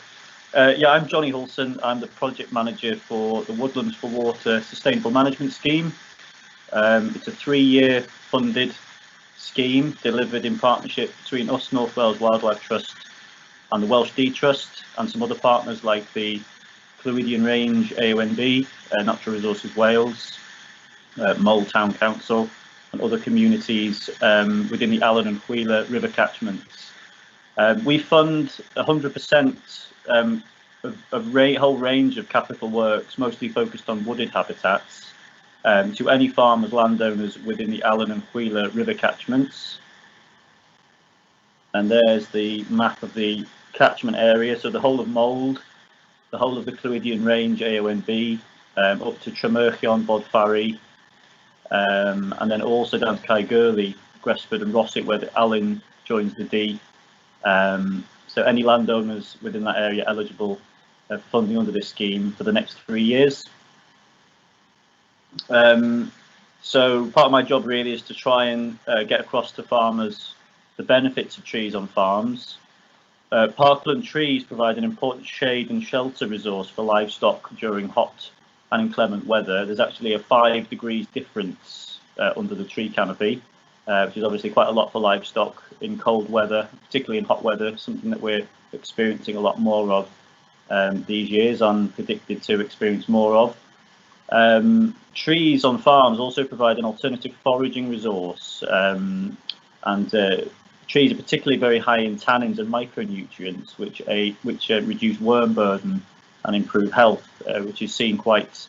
Yeah, I'm Johnny Hulson. I'm the project manager for the Woodlands for Water Sustainable Management Scheme. It's a 3-year funded scheme delivered in partnership between us, North Wales Wildlife Trust, and the Welsh Dee Trust, and some other partners like the Clwydian Range AONB, Natural Resources Wales, Mole Town Council, and other communities within the Allen and Wheeler River catchments. We fund 100% a whole range of capital works, mostly focused on wooded habitats, to any farmers, landowners within the Allen and Wheeler river catchments. And there's the map of the catchment area. So the whole of Mold, the whole of the Clwydian Range, AONB, up to Tremerchion, Bodfari, and then also down to Caergurley, Gresford and Rossett, where the Alyn joins the Dee. So any landowners within that area eligible for funding under this scheme for the next 3 years. So part of my job really is to try and get across to farmers the benefits of trees on farms. Parkland trees provide an important shade and shelter resource for livestock during hot and inclement weather. There's actually a 5 degrees difference under the tree canopy, which is obviously quite a lot for livestock in cold weather, particularly in hot weather, something that we're experiencing a lot more of these years and predicted to experience more of. Trees on farms also provide an alternative foraging resource, and trees are particularly very high in tannins and micronutrients, which reduce worm burden and improve health, which is seen quite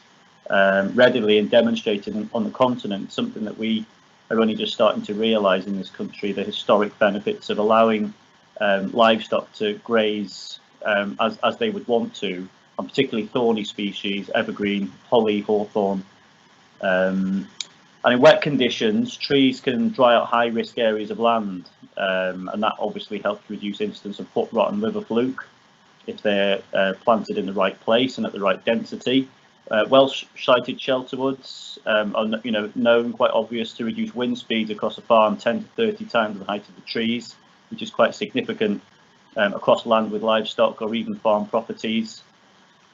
readily and demonstrated on the continent, something that we are only just starting to realise in this country, the historic benefits of allowing livestock to graze as they would want to, and particularly thorny species, evergreen, holly, hawthorn. And in wet conditions, trees can dry out high-risk areas of land, and that obviously helps reduce incidence of foot rot and liver fluke if they're planted in the right place and at the right density. Welsh-sited shelterwoods are known, quite obvious, to reduce wind speeds across a farm 10 to 30 times the height of the trees, which is quite significant across land with livestock or even farm properties.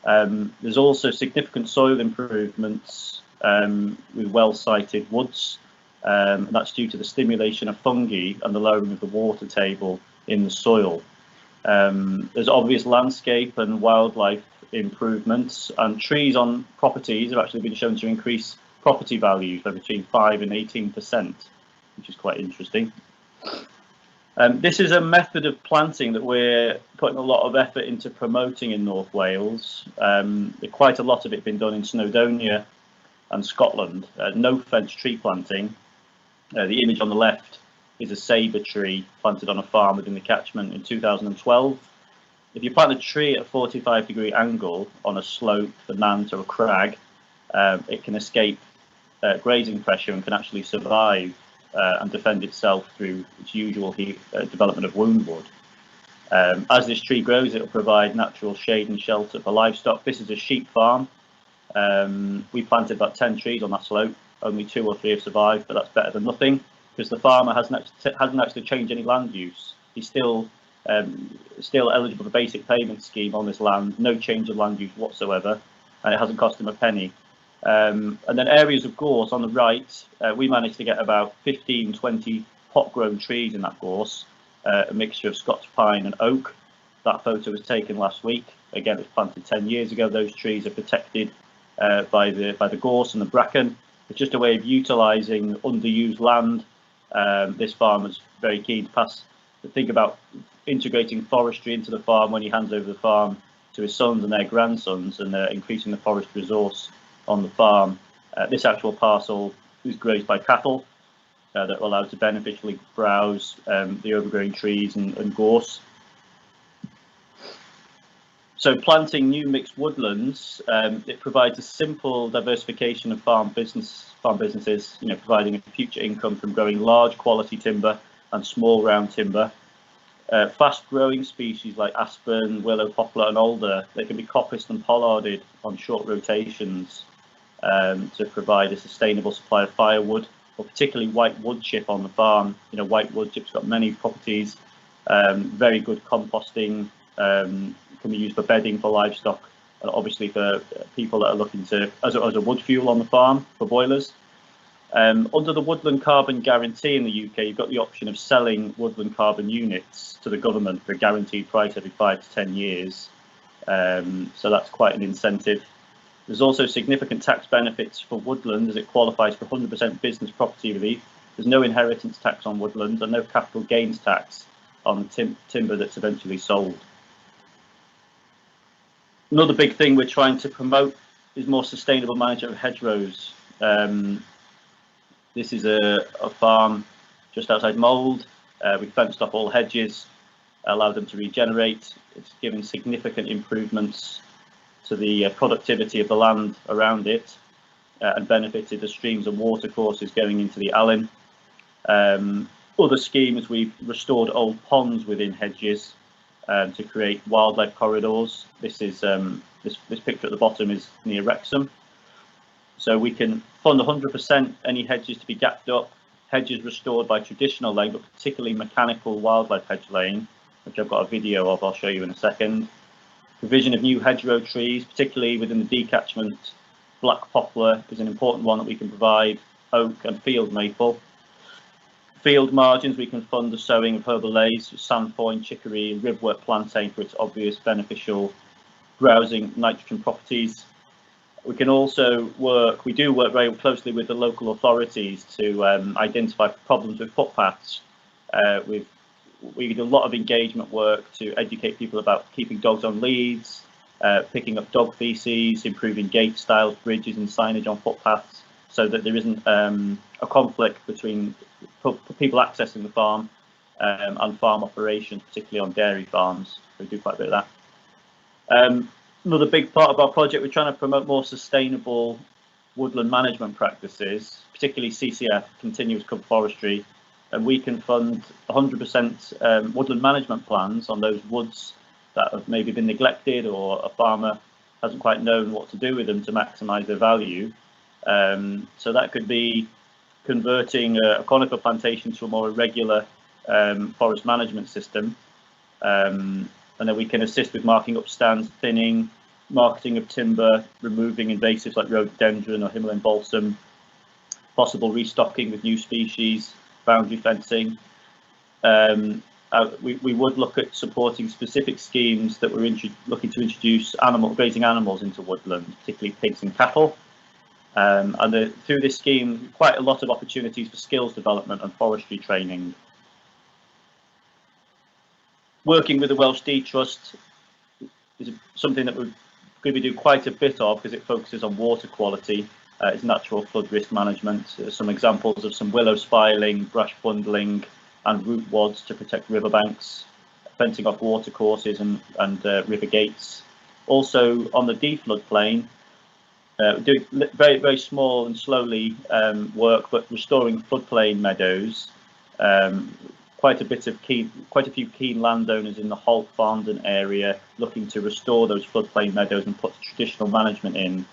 There's also significant soil improvements with well-sited woods, and that's due to the stimulation of fungi and the lowering of the water table in the soil. There's obvious landscape and wildlife improvements, and trees on properties have actually been shown to increase property values by between 5 and 18%, which is quite interesting. This is a method of planting that we're putting a lot of effort into promoting in North Wales. Quite a lot of it been done in Snowdonia and Scotland. No fence tree planting. The image on the left is a sabre tree planted on a farm within the catchment in 2012. If you plant a tree at a 45-degree angle on a slope, a nant or a crag, it can escape grazing pressure and can actually survive and defend itself through its usual development of woundwood. As this tree grows, it will provide natural shade and shelter for livestock. This is a sheep farm. We planted about 10 trees on that slope. Only 2 or 3 have survived, but that's better than nothing, because the farmer hasn't actually changed any land use. He's still eligible for basic payment scheme on this land, no change of land use whatsoever, and it hasn't cost him a penny. And then areas of gorse on the right, we managed to get about 15, 20 pot-grown trees in that gorse, a mixture of Scots pine and oak. That photo was taken last week. Again, it was planted 10 years ago. Those trees are protected by the gorse and the bracken. It's just a way of utilising underused land. This farmer's very keen to think about integrating forestry into the farm when he hands over the farm to his sons and their grandsons, and increasing the forest resource on the farm. This actual parcel is grazed by cattle that are allowed to beneficially browse the overgrowing trees and gorse. So planting new mixed woodlands, it provides a simple diversification of farm businesses, providing a future income from growing large quality timber and small round timber. Fast growing species like aspen, willow, poplar and alder, they can be coppiced and pollarded on short rotations to provide a sustainable supply of firewood, or particularly white wood chip on the farm. White wood chip's got many properties, very good composting, can be used for bedding for livestock, and obviously for people that are looking to as a wood fuel on the farm for boilers. Under the Woodland Carbon Guarantee in the UK, you've got the option of selling woodland carbon units to the government for a guaranteed price every 5 to 10 years. So that's quite an incentive. There's also significant tax benefits for woodland, as it qualifies for 100% business property relief. There's no inheritance tax on woodland and no capital gains tax on timber that's eventually sold. Another big thing we're trying to promote is more sustainable management of hedgerows. This is a farm just outside Mold. We fenced off all hedges, allowed them to regenerate. It's given significant improvements to the productivity of the land around it, and benefited the streams and watercourses going into the Allen. Other schemes, we've restored old ponds within hedges to create wildlife corridors. This is this picture at the bottom is near Wrexham. So we can fund 100% any hedges to be gapped up, hedges restored by traditional lane, but particularly mechanical wildlife hedge lane, which I've got a video of, I'll show you in a second. Provision of new hedgerow trees, particularly within the Dee catchment. Black poplar is an important one that we can provide, oak and field maple. Field margins, we can fund the sowing of herbal lays, sandfoin, chicory, and ribwort plantain for its obvious beneficial browsing nitrogen properties. We can also we do work very closely with the local authorities to identify problems with footpaths. We do a lot of engagement work to educate people about keeping dogs on leads, picking up dog feces, improving gate styles, bridges and signage on footpaths, so that there isn't a conflict between people accessing the farm and farm operations, particularly on dairy farms. We do quite a bit of that. Another big part of our project, we're trying to promote more sustainable woodland management practices, particularly CCF, continuous cover forestry, and we can fund 100% woodland management plans on those woods that have maybe been neglected or a farmer hasn't quite known what to do with them to maximise their value. So that could be converting a conifer plantation to a more irregular forest management system. And then we can assist with marking up stands, thinning, marketing of timber, removing invasives like rhododendron or Himalayan balsam, possible restocking with new species, boundary fencing. We would look at supporting specific schemes that we're looking to introduce grazing animals into woodland, particularly pigs and cattle. And through this scheme, quite a lot of opportunities for skills development and forestry training. Working with the Welsh Dee Trust is something that we're going to do quite a bit of because it focuses on water quality. It's natural flood risk management. Some examples of some willow spiling, brush bundling and root wads to protect riverbanks, fencing off water courses and river gates. Also on the Dee floodplain, doing very, very small and slowly work, but restoring floodplain meadows. Quite a few keen landowners in the Holt Farndon area looking to restore those floodplain meadows and put traditional management in.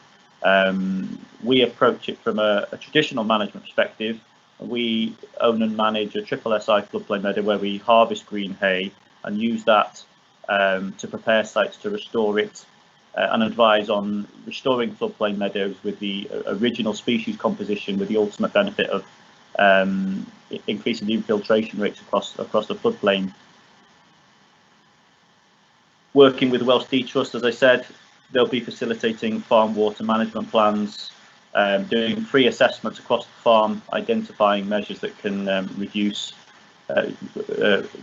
We approach it from a traditional management perspective. We own and manage a triple SI floodplain meadow where we harvest green hay and use that to prepare sites to restore it and advise on restoring floodplain meadows with the original species composition, with the ultimate benefit of increasing the infiltration rates across the floodplain. Working with the Welsh Dee Trust, as I said, they'll be facilitating farm water management plans, doing free assessments across the farm, identifying measures that can reduce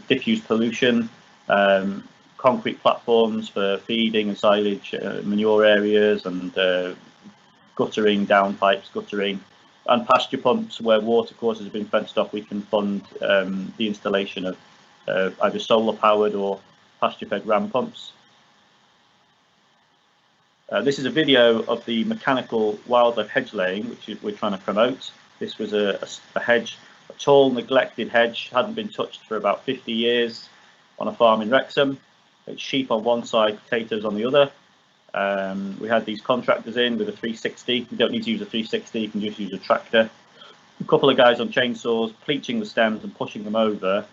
diffuse pollution, concrete platforms for feeding and silage, manure areas and guttering, downpipes, guttering, and pasture pumps where water courses have been fenced off. We can fund the installation of either solar powered or pasture fed ram pumps. This is a video of the mechanical wildlife hedge laying, which we're trying to promote. This was a hedge, a tall neglected hedge, hadn't been touched for about 50 years on a farm in Wrexham. It's sheep on one side, potatoes on the other. We had these contractors in with a 360. You don't need to use a 360, you can just use a tractor. A couple of guys on chainsaws pleaching the stems and pushing them over.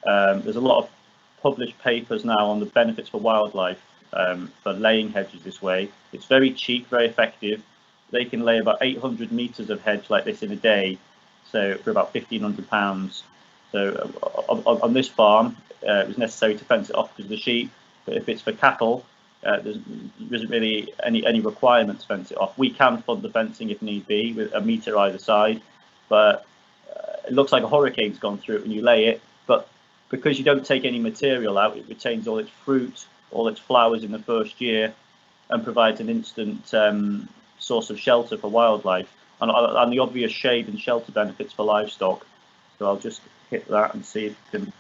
There's a lot of published papers now on the benefits for wildlife for laying hedges this way. It's very cheap, very effective. They can lay about 800 meters of hedge like this in a day, so for about £1,500. So on this farm, it was necessary to fence it off because of the sheep. But if it's for cattle, there isn't really any requirement to fence it off. We can fund the fencing if need be with a meter either side, but it looks like a hurricane's gone through it when you lay it. But because you don't take any material out, it retains all its fruit, all its flowers in the first year, and provides an instant source of shelter for wildlife and the obvious shade and shelter benefits for livestock. So I'll just hit that and see if it can.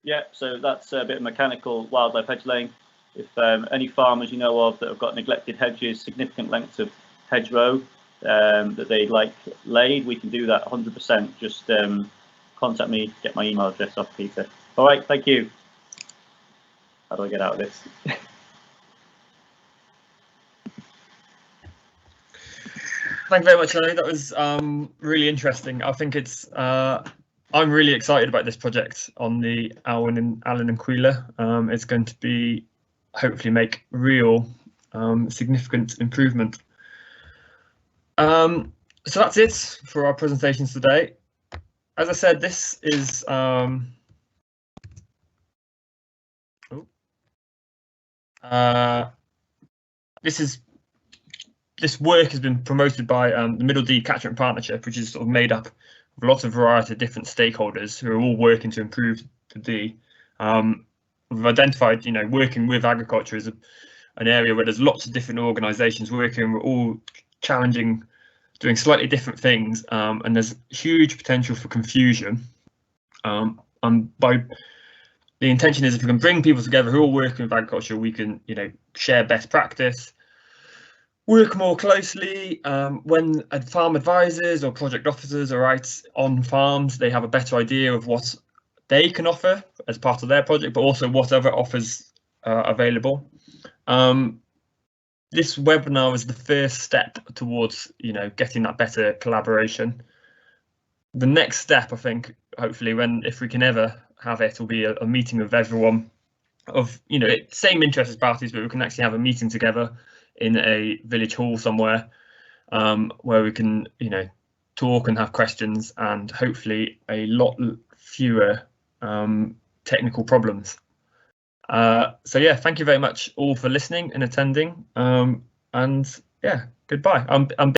Yeah, so that's a bit of mechanical wildlife hedge laying. If any farmers you know of that have got neglected hedges, significant lengths of hedgerow that they'd like laid, we can do that 100%. Just contact me, get my email address off Peter. All right, thank you. How do I get out of this? Thank you very much, Johnny. That was really interesting. I think it's I'm really excited about this project on the Allen and Quila. It's going to be hopefully make real significant improvement. So that's it for our presentations today. As I said, this is this work has been promoted by the Middle Dee Catchment Partnership, which is sort of made up of lots of variety of different stakeholders who are all working to improve the Dee. We've identified, working with agriculture as an area where there's lots of different organisations working, we're all challenging, doing slightly different things, and there's huge potential for confusion. And by the intention is, if we can bring people together who are all working with agriculture, we can, share best practice, work more closely. When farm advisors or project officers are out on farms, they have a better idea of what they can offer as part of their project, but also what other offers are available. This webinar is the first step towards, getting that better collaboration. The next step, I think, hopefully, if we can ever have it, will be a meeting of everyone of, same interest parties, but we can actually have a meeting together in a village hall somewhere, where we can, talk and have questions, and hopefully a lot fewer technical problems. So yeah, thank you very much all for listening and attending, and yeah, goodbye. I'm